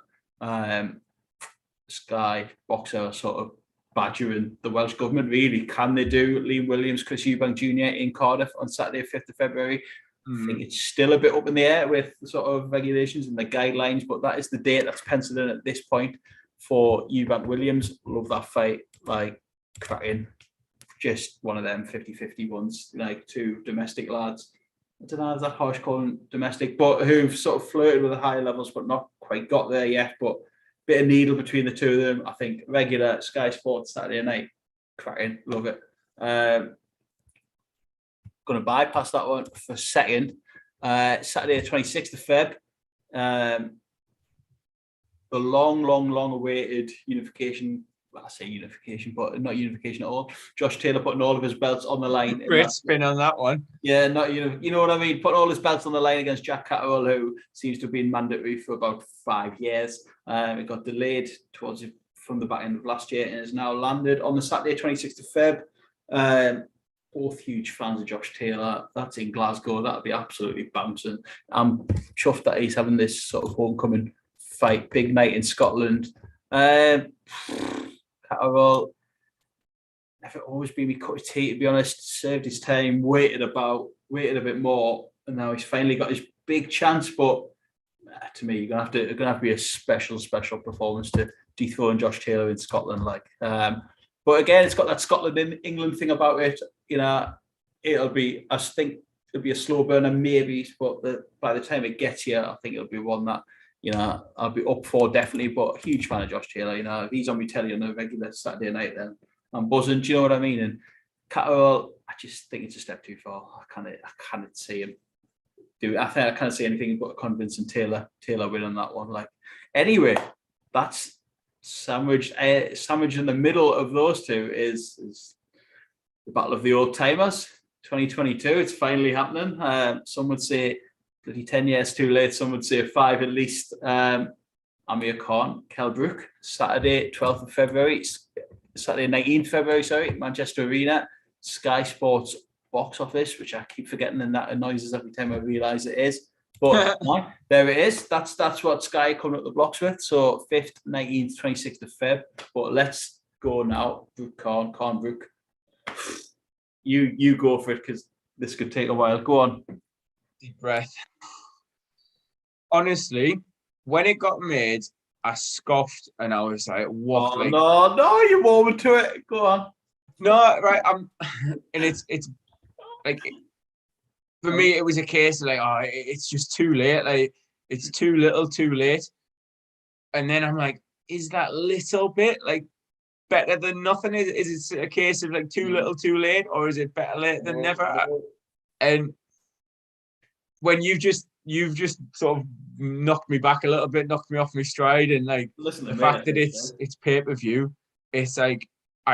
Speaker 1: Sky Boxer are sort of badgering the Welsh government. Really, can they do Liam Williams, Chris Eubank Jr. in Cardiff on Saturday 5th of February? I think it's still a bit up in the air with the sort of regulations and the guidelines, but that is the date that's penciled in at this point for Eubank Williams. Love that fight, like cracking. Just one of them 50-50 ones, like two domestic lads. I don't know, is that harsh calling domestic, but who've sort of flirted with the higher levels, but not quite got there yet. But bit of needle between the two of them. I think regular Sky Sports Saturday night, cracking, love it. Going to bypass that one for a second. Saturday, the 26th of Feb. The long awaited unification. Well, I say unification, but not unification at all. Josh Taylor putting all of his belts on the line.
Speaker 2: Great spin on that one.
Speaker 1: Yeah, not you know what I mean. Putting all his belts on the line against Jack Catterall, who seems to have been mandatory for about 5 years. It got delayed from the back end of last year and has now landed on the Saturday, 26th of Feb. Both huge fans of Josh Taylor. That's in Glasgow. That'll be absolutely bouncing. I'm chuffed that he's having this sort of homecoming fight, big night in Scotland. Catterall, never always been my cup of tea, to be honest. Served his time, waited a bit more, and now he's finally got his big chance. But to me, you're gonna have to be a special
Speaker 2: performance
Speaker 1: to dethrone Josh Taylor in Scotland. But again, it's got that Scotland and England thing about it. It'll be a slow burner maybe, but by the time it gets here, I think it'll be one that I'll be up for definitely. But huge fan of Josh Taylor. If he's on my telly on a regular Saturday night, then I'm buzzing. Do you know what I mean? And Catterall, I just think it's a step too far. I can't see him do it. I think I can't see anything but a convincing Taylor win on that one. Anyway, that's sandwiched in the middle of those two is the Battle of the Old Timers 2022. It's finally happening. Some would say 10 years too late. Some would say 5 at least. Amir Khan, Kell Brook, Saturday 12th of February, Saturday 19th February, sorry, Manchester Arena, Sky Sports box office, which I keep forgetting, and that annoys us every time I realise it is. But there it is. That's what Sky coming up the blocks with. So 5th, 19th, 26th of Feb. But let's go now. Brook Khan Brook. You go for it because this could take a while. Go on.
Speaker 2: Deep breath. Honestly, when it got made, I scoffed and I was like, "What?"
Speaker 1: No, you're warming to it. Go on.
Speaker 2: No, right. And it's like, for me, it was a case of it's just too late. Like, it's too little, too late. And then I'm like, is that little bit better than nothing? Is it a case of too little, too late, or is it better late than never? And when you've just sort of knocked me back a little bit, knocked me off my stride, and the fact that it's pay-per-view, it's I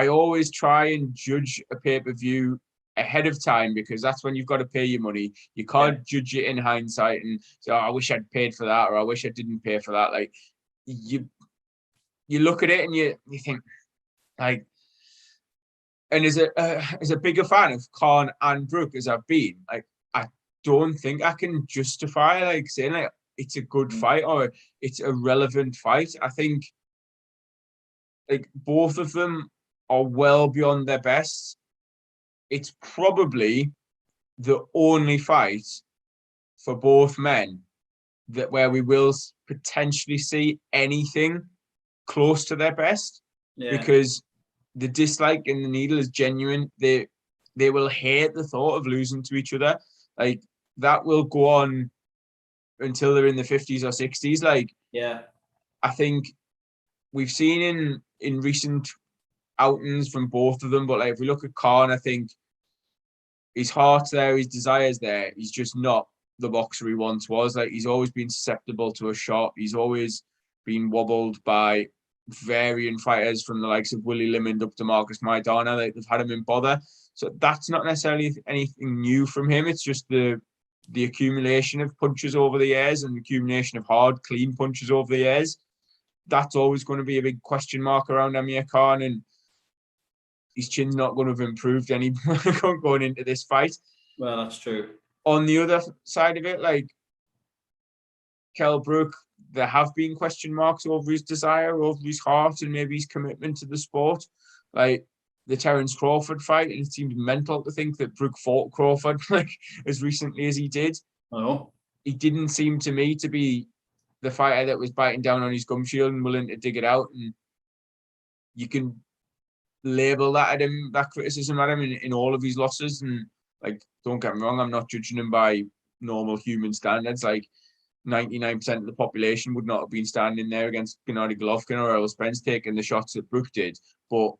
Speaker 2: always try and judge a pay-per-view ahead of time, because that's when you've got to pay your money. You can't judge it in hindsight and say, oh, I wish I'd paid for that, or I wish I didn't pay for that. Like, you look at it and you think, like, and as a bigger fan of Khan and Brook as I've been, like, I don't think I can justify like saying like it's a good fight or it's a relevant fight. I think like both of them are well beyond their best. It's probably the only fight for both men that where we will potentially see anything close to their best, because the dislike in the needle is genuine. They will hate the thought of losing to each other. Like, that will go on until they're in the 50s or 60s. Like, I think we've seen in recent outings from both of them, but like if we look at Khan, I think his heart's there, his desire's there. He's just not the boxer he once was. Like, he's always been susceptible to a shot. He's always been wobbled by varying fighters from the likes of Willie Limond up to Marcus Maidana. Like, they've had him in bother. So that's not necessarily anything new from him. It's just the accumulation of punches over the years and the accumulation of hard, clean punches over the years. That's always going to be a big question mark around Amir Khan, and his chin's not going to have improved any going into this fight.
Speaker 1: Well, that's true.
Speaker 2: On the other side of it, like Kell Brook, there have been question marks over his desire, over his heart, and maybe his commitment to the sport. Like the Terence Crawford fight, and it seemed mental to think that Brook fought Crawford like as recently as he did.
Speaker 1: Oh,
Speaker 2: he didn't seem to me to be the fighter that was biting down on his gum shield and willing to dig it out. And you can label that at him, that criticism at him in all of his losses. And like, don't get me wrong, I'm not judging him by normal human standards. Like 99% of the population would not have been standing there against Gennady Golovkin or Errol Spence taking the shots that Brook did. But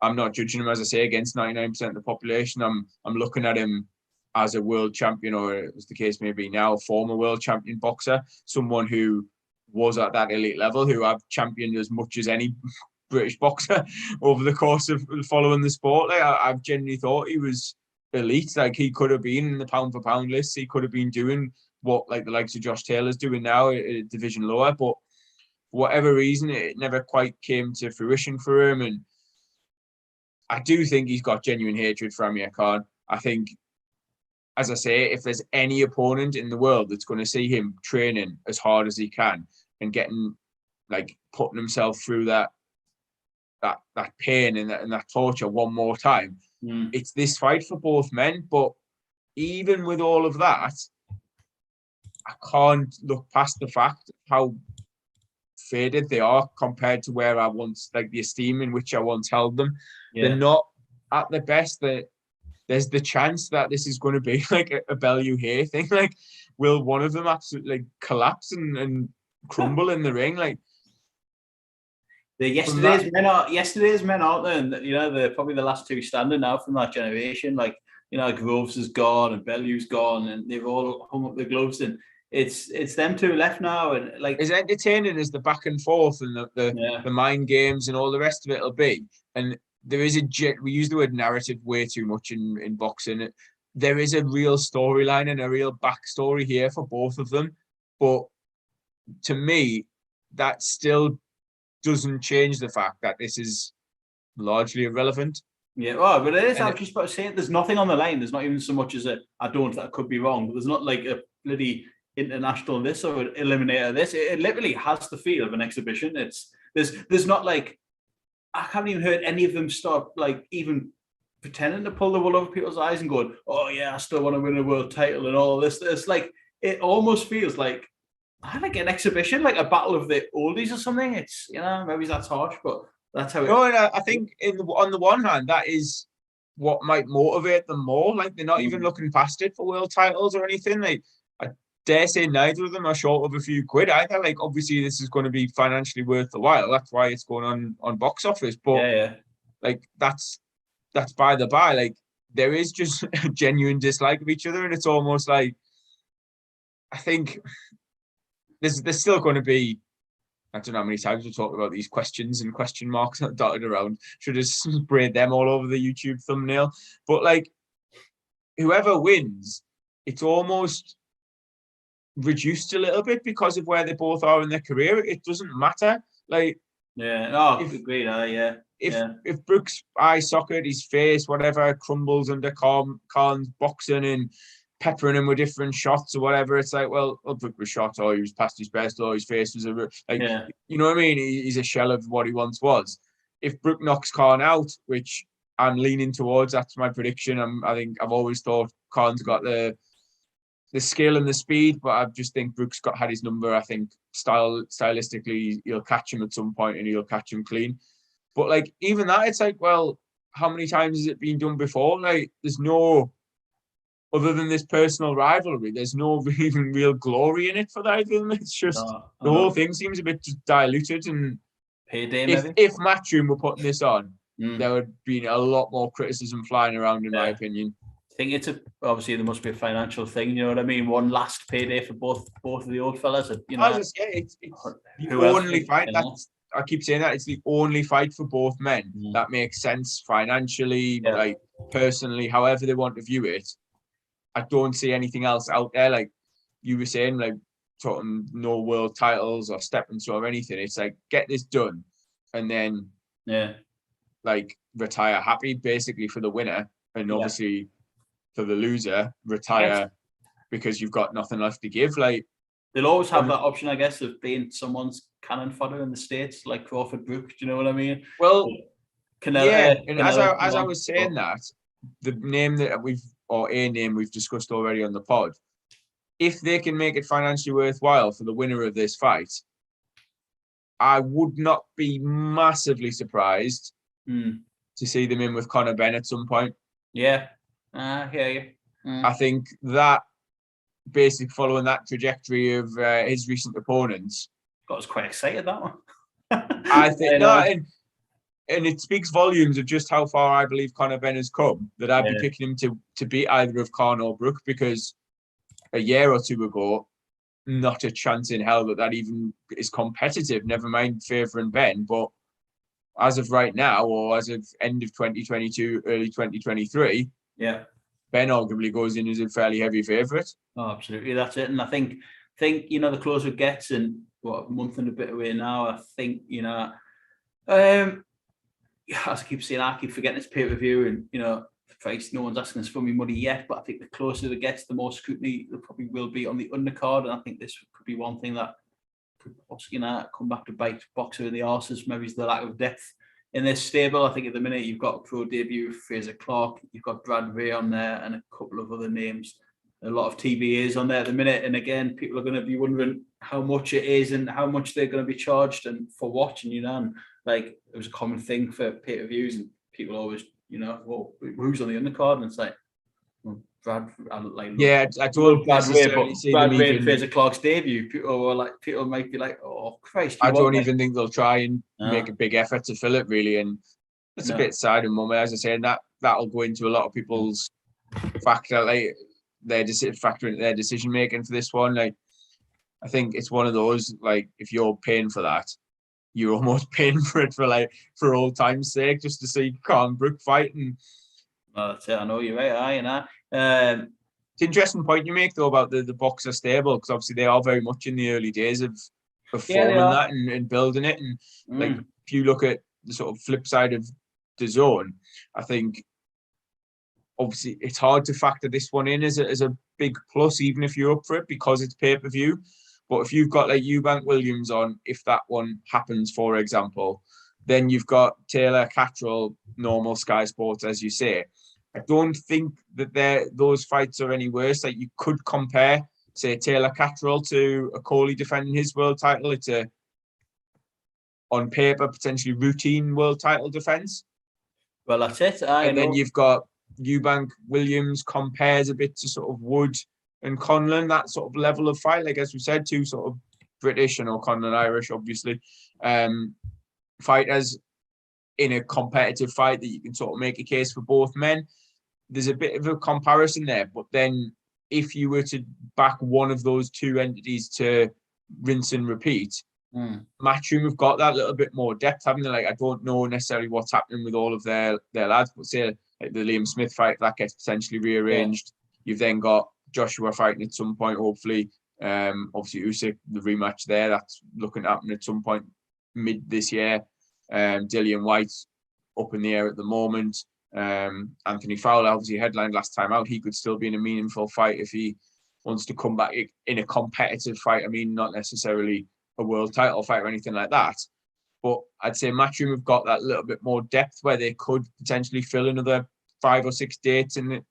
Speaker 2: I'm not judging him, as I say, against 99% of the population. I'm looking at him as a world champion, or as the case may be now, former world champion boxer, someone who was at that elite level, who I've championed as much as any British boxer over the course of following the sport. Like, I've genuinely thought he was elite. Like, he could have been in the pound for pound list. He could have been doing what like the likes of Josh Taylor's doing now, a division lower. But for whatever reason, it never quite came to fruition for him. And I do think he's got genuine hatred for Amir Khan. I think, as I say, if there's any opponent in the world that's going to see him training as hard as he can and getting, like, putting himself through that pain and that torture one more time, it's this fight for both men. But even with all of that, I can't look past the fact how faded they are compared to where I once, like, the esteem in which I once held them. They're not at the best. There's the chance that this is going to be like a Bellew Hay thing. Like, will one of them absolutely like collapse and crumble in the ring? Like,
Speaker 1: yesterday's men out there, and you know, they're probably the last two standing now from that generation. Like, you know, Groves is gone and Bellew's gone, and they've all hung up their gloves, and it's them two left now. And like,
Speaker 2: as entertaining as the back and forth and the mind games and all the rest of it will be, and there is we use the word narrative way too much in boxing. There is a real storyline and a real backstory here for both of them. But to me, that still doesn't change the fact that this is largely irrelevant.
Speaker 1: Yeah, well, but it is. I was just about to say, there's nothing on the line. There's not even so much as I don't, that could be wrong, but there's not like a bloody international this or an eliminator this. It literally has the feel of an exhibition. There's not like, I haven't even heard any of them start like even pretending to pull the wool over people's eyes and going, oh yeah, I still want to win a world title and all this. It's like, it almost feels like an exhibition, like a battle of the oldies or something. It's, you know, maybe that's harsh, but that's how it.
Speaker 2: No, and I think on the one hand, that is what might motivate them more. Like, they're not even looking past it for world titles or anything. Like, I dare say neither of them are short of a few quid either. Like, obviously this is going to be financially worth the while. That's why it's going on box office. But like, that's by the by. Like, there is just a genuine dislike of each other, and it's almost like, I think there's still going to be I don't know how many times we talked about these questions and question marks dotted around. Should have sprayed them all over the YouTube thumbnail. But like, whoever wins, it's almost reduced a little bit because of where they both are in their career. It doesn't matter. Like,
Speaker 1: yeah, no, agreed. Yeah.
Speaker 2: If Brook's eye socket, his face, whatever, crumbles under Conlan's boxing and peppering him with different shots or whatever, it's like, well, Brook was shot, or he was past his best, or his face was you know what I mean? He's a shell of what he once was. If Brook knocks Conlan out, which I'm leaning towards, that's my prediction. I think I've always thought Conlan's got the skill and the speed, but I just think Brook's had his number. I think stylistically, he'll catch him at some point and he'll catch him clean. But like, even that, it's like, well, how many times has it been done before? Like, there's no, other than this personal rivalry, there's no even real glory in it for either of them. It's just the whole thing seems a bit just diluted. And
Speaker 1: payday,
Speaker 2: if Matchroom were putting this on, there would be a lot more criticism flying around, in my opinion.
Speaker 1: I think it's obviously there must be a financial thing. You know what I mean? One last payday for both of the old fellas. You know,
Speaker 2: it's the only fight. I keep saying that it's the only fight for both men that makes sense financially, like personally, however they want to view it. I don't see anything else out there. Like you were saying, like talking no world titles or stepping stone or anything. It's like, get this done, and then like retire happy, basically, for the winner, and obviously for the loser, retire because you've got nothing left to give. Like,
Speaker 1: they'll always have that option, I guess, of being someone's cannon fodder in the States, like Crawford, Brook. Do you know what I mean?
Speaker 2: Well, Canelo, and as I was saying that, the name that a name we've discussed already on the pod, if they can make it financially worthwhile for the winner of this fight, I would not be massively surprised to see them in with Conor Benn at some point.
Speaker 1: Yeah, I hear you.
Speaker 2: I think that, basically following that trajectory of his recent opponents,
Speaker 1: got us quite excited, that one.
Speaker 2: I think and it speaks volumes of just how far I believe Conor Benn has come, that I'd be picking him to beat either of Conor or Brook, because a year or two ago, not a chance in hell that even is competitive, never mind favouring Ben. But as of right now, or as of end of 2022, early 2023, Ben arguably goes in as a fairly heavy favourite.
Speaker 1: Oh, absolutely, that's it. And I think you know, the closer it gets, and what, a month and a bit away now, I think, you know, as I keep saying, I keep forgetting it's pay-per-view, and you know, Christ, no one's asking us for me money yet, but I think the closer it gets, the more scrutiny there probably will be on the undercard, and I think this could be one thing that could possibly, you know, come back to bite Boxer in the arses. Maybe it's the lack of depth in this stable. I think at the minute you've got a pro debut, Fraser Clark, you've got Brad Ray on there, and a couple of other names. A lot of TBAs on there at the minute, and again, people are going to be wondering how much it is and how much they're going to be charged and for watching, you know. And like, it was a common thing for pay-per-views, and people always, you know, well, who's on the undercard? And it's like, well, I don't necessarily see Brad Ray and Fraser Clark's debut. People might be like, oh Christ!
Speaker 2: I don't even think they'll try and make a big effort to fill it, really, and it's a bit sad and mummy. As I say, that'll go into a lot of people's factor, like their decision making for this one. Like, I think it's one of those, like, if you're paying for that, you're almost paying for it for old time's sake, just to see Conor Brook fighting.
Speaker 1: Well, that's it. I know you're right. You know,
Speaker 2: it's an interesting point you make though about the Boxer stable, because obviously they are very much in the early days of forming that and building it. And like, if you look at the sort of flip side of DAZN, I think obviously it's hard to factor this one in as a big plus, even if you're up for it, because it's pay-per-view. But if you've got like Eubank Williams on, if that one happens, for example, then you've got Taylor Catterall, normal Sky Sports, as you say. I don't think that those fights are any worse. Like, you could compare, say, Taylor Catterall to a Coley defending his world title. It's on paper, potentially routine world title defense.
Speaker 1: Well, that's it.
Speaker 2: Then you've got Eubank Williams compares a bit to sort of Wood and Conlan, that sort of level of fight. Like, as we said, two sort of British and Conlan Irish, obviously, fighters in a competitive fight that you can sort of make a case for both men. There's a bit of a comparison there. But then if you were to back one of those two entities to rinse and repeat, Matchroom have got that little bit more depth, haven't they? Like, I don't know necessarily what's happening with all of their lads, but say like the Liam Smith fight that gets potentially rearranged. You've then got Joshua fighting at some point, hopefully. Obviously Usyk, the rematch there, that's looking to happen at some point mid this year. Dillian White up in the air at the moment. Anthony Fowler obviously headlined last time out. He could still be in a meaningful fight if he wants to come back in a competitive fight. I mean, not necessarily a world title fight or anything like that, but I'd say Matchroom have got that little bit more depth where they could potentially fill another 5 or 6 dates in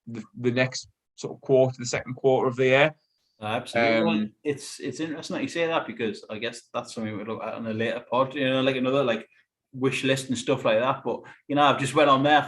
Speaker 2: the next sort of quarter, the second quarter of the year.
Speaker 1: Absolutely. It's interesting that you say that, because I guess that's something we'll look at on a later pod, like another like wish list and stuff like that. But I've just went on there,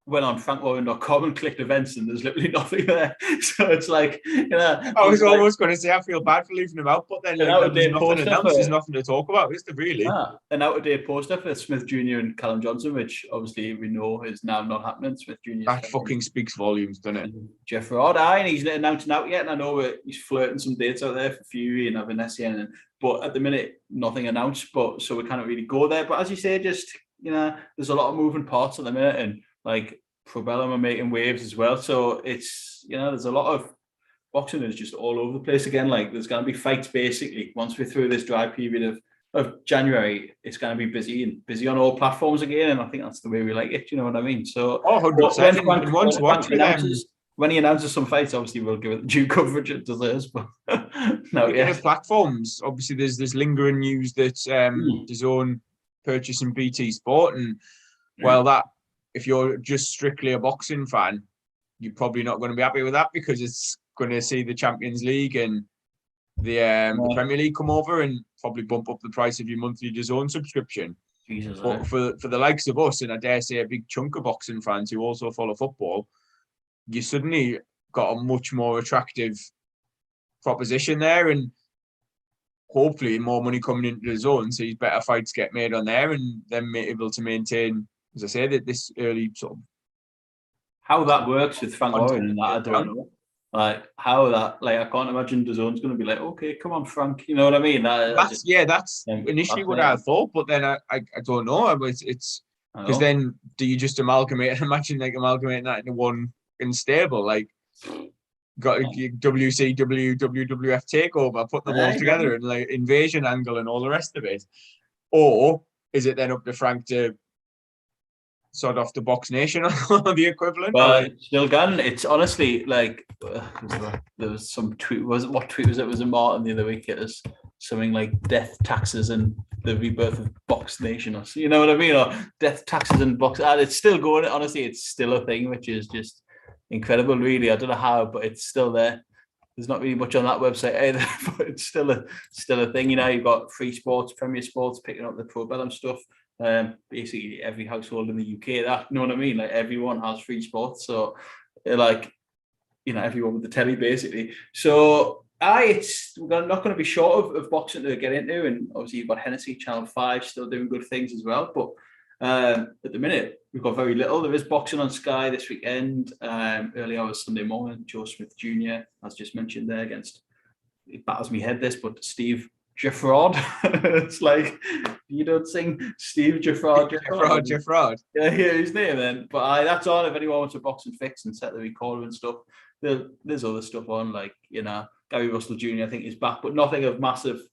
Speaker 1: went on frankwarren.com and clicked events, and there's literally nothing there. So it's like,
Speaker 2: I was almost going to say I feel bad for leaving them out, but then there's nothing announced, there's nothing to talk about, is there really?
Speaker 1: An out-of-date poster for Smith Jr. and Callum Johnson, which obviously we know is now not happening. Smith Jr.
Speaker 2: That fucking speaks volumes, doesn't it?
Speaker 1: Jeff Rod, and he's not announcing out yet, and I know he's flirting some dates out there for Fury and Avanesian, but at the minute nothing announced. But so we can't really go there. But as you say, just there's a lot of moving parts at the minute, and like Probellum are making waves as well. So it's there's a lot of boxing is just all over the place again. Like there's going to be fights basically once we're through this dry period of January. It's going to be busy on all platforms again, and I think that's the way we like it. You know what I mean? So
Speaker 2: 100%.
Speaker 1: When he announces some fights, obviously we'll give it the due coverage it deserves. But
Speaker 2: platforms, obviously there's lingering news that DAZN purchasing BT Sport, and that if you're just strictly a boxing fan, you're probably not going to be happy with that, because it's going to see the Champions League and the Premier League come over and probably bump up the price of your monthly DAZN subscription.
Speaker 1: Jesus,
Speaker 2: but for the likes of us, and I dare say a big chunk of boxing fans who also follow football, you suddenly got a much more attractive proposition there, and hopefully more money coming into the zone, so these better fights get made on there, and then able to maintain, as I say, that this early sort of
Speaker 1: how that works with Frank Warren and that I don't know. Like how that, like I can't imagine DAZN's going to be like, okay, come on, Frank. You know what I mean?
Speaker 2: That's initially what I thought, but then I don't know. It's because then do you just amalgamate? Imagine like amalgamating that into one stable, like got WCW, WWF takeover, put them all together and like invasion angle and all the rest of it, or is it then up to Frank to sort off the Box Nation or the equivalent?
Speaker 1: Well, still gun. It's honestly like there was some tweet. What tweet was it? Was it Martin the other week? It was something like death, taxes, and the rebirth of Box Nation, or you know what I mean? Or death, taxes, and Box. And it's still going. Honestly, it's still a thing, which is just incredible. Really, I don't know how, but it's still there. There's not really much on that website either, but it's still a thing. You've got Free Sports, Premier Sports picking up the Probellum stuff. Basically every household in the UK, that, you know what I mean? Like everyone has Free Sports, so like everyone with the telly basically. So we're not going to be short of boxing to get into, and obviously you've got Hennessy Channel 5 still doing good things as well. But at the minute we've got very little. There is boxing on Sky this weekend, early hours Sunday morning. Joe Smith Jr., as just mentioned there, against, it batters me head this, but Steve Gifford. It's like you don't sing Steve Gifford. Yeah, hear his name then. But that's all. If anyone wants a boxing fix and set the recorder and stuff, there's other stuff on, like Gary Russell Jr. I think is back, but nothing of massive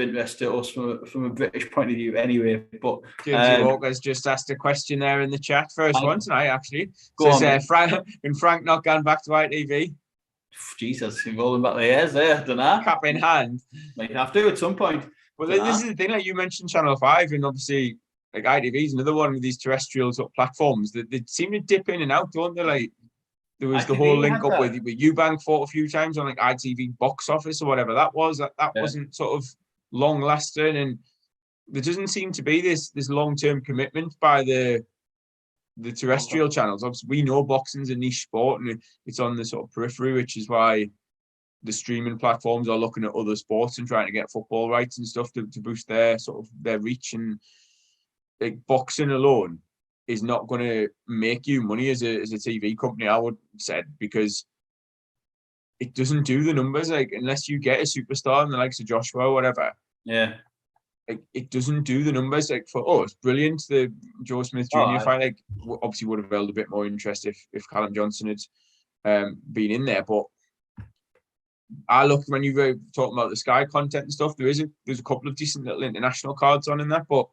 Speaker 1: interest to us from a British point of view anyway. But
Speaker 2: James Walker's just asked a question there in the chat. First one tonight, actually.
Speaker 1: Says
Speaker 2: Frank not gone back to ITV?
Speaker 1: Jesus, rolling back the years there, I don't know.
Speaker 2: Cap in hand.
Speaker 1: Might have to at some point.
Speaker 2: Well, this is the thing, like you mentioned Channel 5, and obviously like ITV is another one of these terrestrial sort of platforms that they seem to dip in and out, don't they? Like there was the whole link up with Eubank fought a few times on like ITV box office or whatever that was. That wasn't sort of long lasting, and there doesn't seem to be this long-term commitment by the terrestrial channels. Obviously, we know boxing's a niche sport and it's on the sort of periphery, which is why the streaming platforms are looking at other sports and trying to get football rights and stuff to boost their sort of their reach. And like boxing alone is not going to make you money as a TV company, I would say, because it doesn't do the numbers. Like unless you get a superstar in the likes of Joshua or whatever,
Speaker 1: Yeah.
Speaker 2: Like, it doesn't do the numbers. Like, for it's brilliant. The Joe Smith Jr. fight, like, obviously would have held a bit more interest if Callum Johnson had been in there. But I look, when you were talking about the Sky content and stuff, there's a couple of decent little international cards on in that, but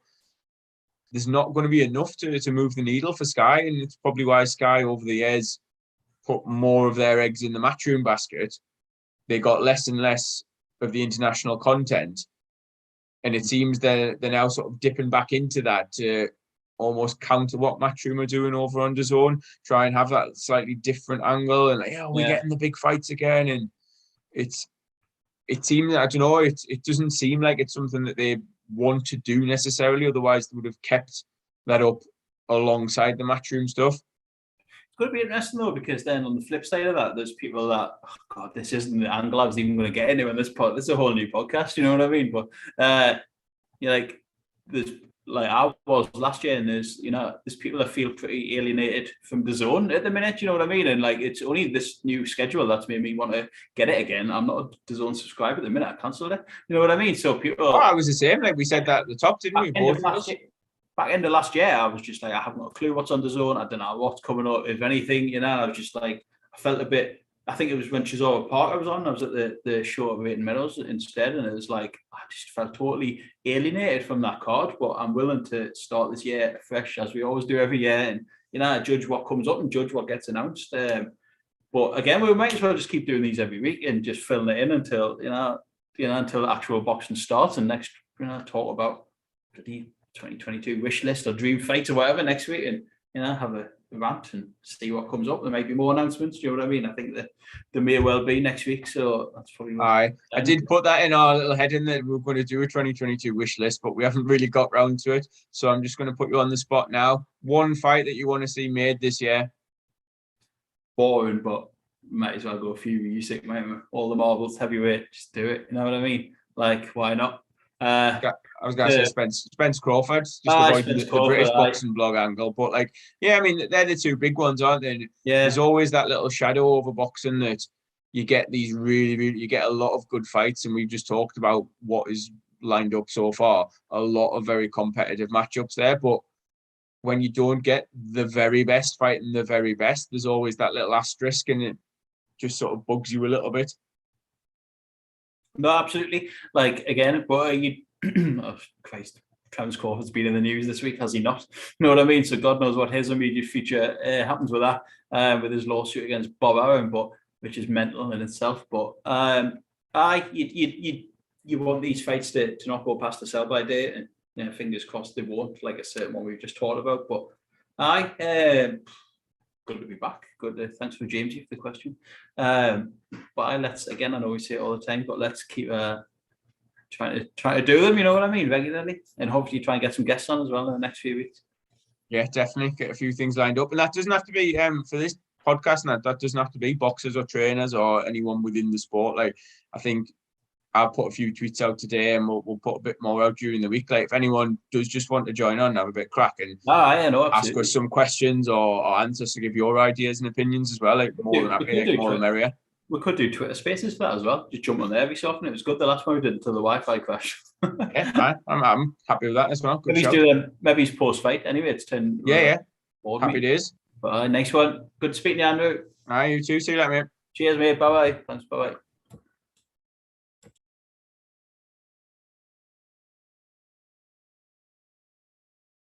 Speaker 2: there's not going to be enough to move the needle for Sky, and it's probably why Sky over the years put more of their eggs in the Matchroom basket. They got less and less of the international content. And it seems they're now sort of dipping back into that to almost counter what Matchroom are doing over on DAZN, try and have that slightly different angle, and like, we're getting the big fights again. And it seems, I don't know, it doesn't seem like it's something that they want to do necessarily. Otherwise, they would have kept that up alongside the Matchroom stuff.
Speaker 1: It's going to be interesting though, because then on the flip side of that, there's people that, oh God, this isn't the angle I was even going to get into in this pod. This is a whole new podcast, you know what I mean? But you're like, there's like I was last year, and there's people that feel pretty alienated from DAZN at the minute, you know what I mean? And like, it's only this new schedule that's made me want to get it again. I'm not a DAZN subscriber at the minute. I cancelled it. You know what I mean? So people.
Speaker 2: I was the same. Like we said that at the top, didn't we?
Speaker 1: Back end of last year, I was just like, I haven't got a clue what's on DAZN. I don't know what's coming up, if anything. You know, I was just like, I felt a bit. I think it was when Chisora Parker was on. I was at the show at Warrington Meadows instead, and it was like I just felt totally alienated from that card. But I'm willing to start this year fresh, as we always do every year, and judge what comes up and judge what gets announced. But again, we might as well just keep doing these every week and just filling it in until until the actual boxing starts, and next talk about the 2022 wish list or dream fights or whatever next week, and have a rant and see what comes up. There might be more announcements. Do you know what I mean? I think that there may well be next week, so that's probably.
Speaker 2: I did put that in our little heading that we were going to do a 2022 wish list, but we haven't really got round to it. So I'm just going to put you on the spot now. One fight that you want to see made this year?
Speaker 1: Boring, but might as well go a few Usyk, mate. All the marbles, heavyweight, just do it. You know what I mean? Like, why not?
Speaker 2: I was going to say Spence Crawford, just avoid the British boxing blog angle. But like, yeah, I mean, they're the two big ones, aren't they? Yeah. There's always that little shadow over boxing that you get these you get a lot of good fights, and we've just talked about what is lined up so far. A lot of very competitive matchups there, but when you don't get the very best fighting the very best, there's always that little asterisk, and it just sort of bugs you a little bit.
Speaker 1: No, absolutely. Like, again, but oh, Christ, Travis Crawford's been in the news this week, has he not? You know what I mean? So God knows what his immediate future happens with that, with his lawsuit against Bob Arum, but which is mental in itself. But you want these fights to not go past the sell-by date, and fingers crossed they won't, like a certain one we've just talked about. But good to be back. Good. Thanks for Jamesy for the question. But let's, again, I know we say it all the time, but let's keep trying to do them. You know what I mean, regularly, and hopefully try and get some guests on as well in the next few weeks.
Speaker 2: Yeah, definitely get a few things lined up, and that doesn't have to be for this podcast. And that doesn't have to be boxers or trainers or anyone within the sport. Like, I think I'll put a few tweets out today, and we'll put a bit more out during the week. Like, if anyone does just want to join on, have a bit of crack and ask us some questions or answers to give your ideas and opinions as well. Like, more than happy, more the merrier.
Speaker 1: We could do Twitter Spaces for that as well. Just jump on there every so often. It was good the last one we did until the Wi-Fi crash.
Speaker 2: Yeah, I'm happy with that as well.
Speaker 1: Maybe he's post-fight. Anyway, it's 10.
Speaker 2: Yeah. Happy days.
Speaker 1: But nice one. Good to speak to you, Andrew.
Speaker 2: You too. See you later, mate.
Speaker 1: Cheers, mate. Bye-bye. Thanks. Bye-bye.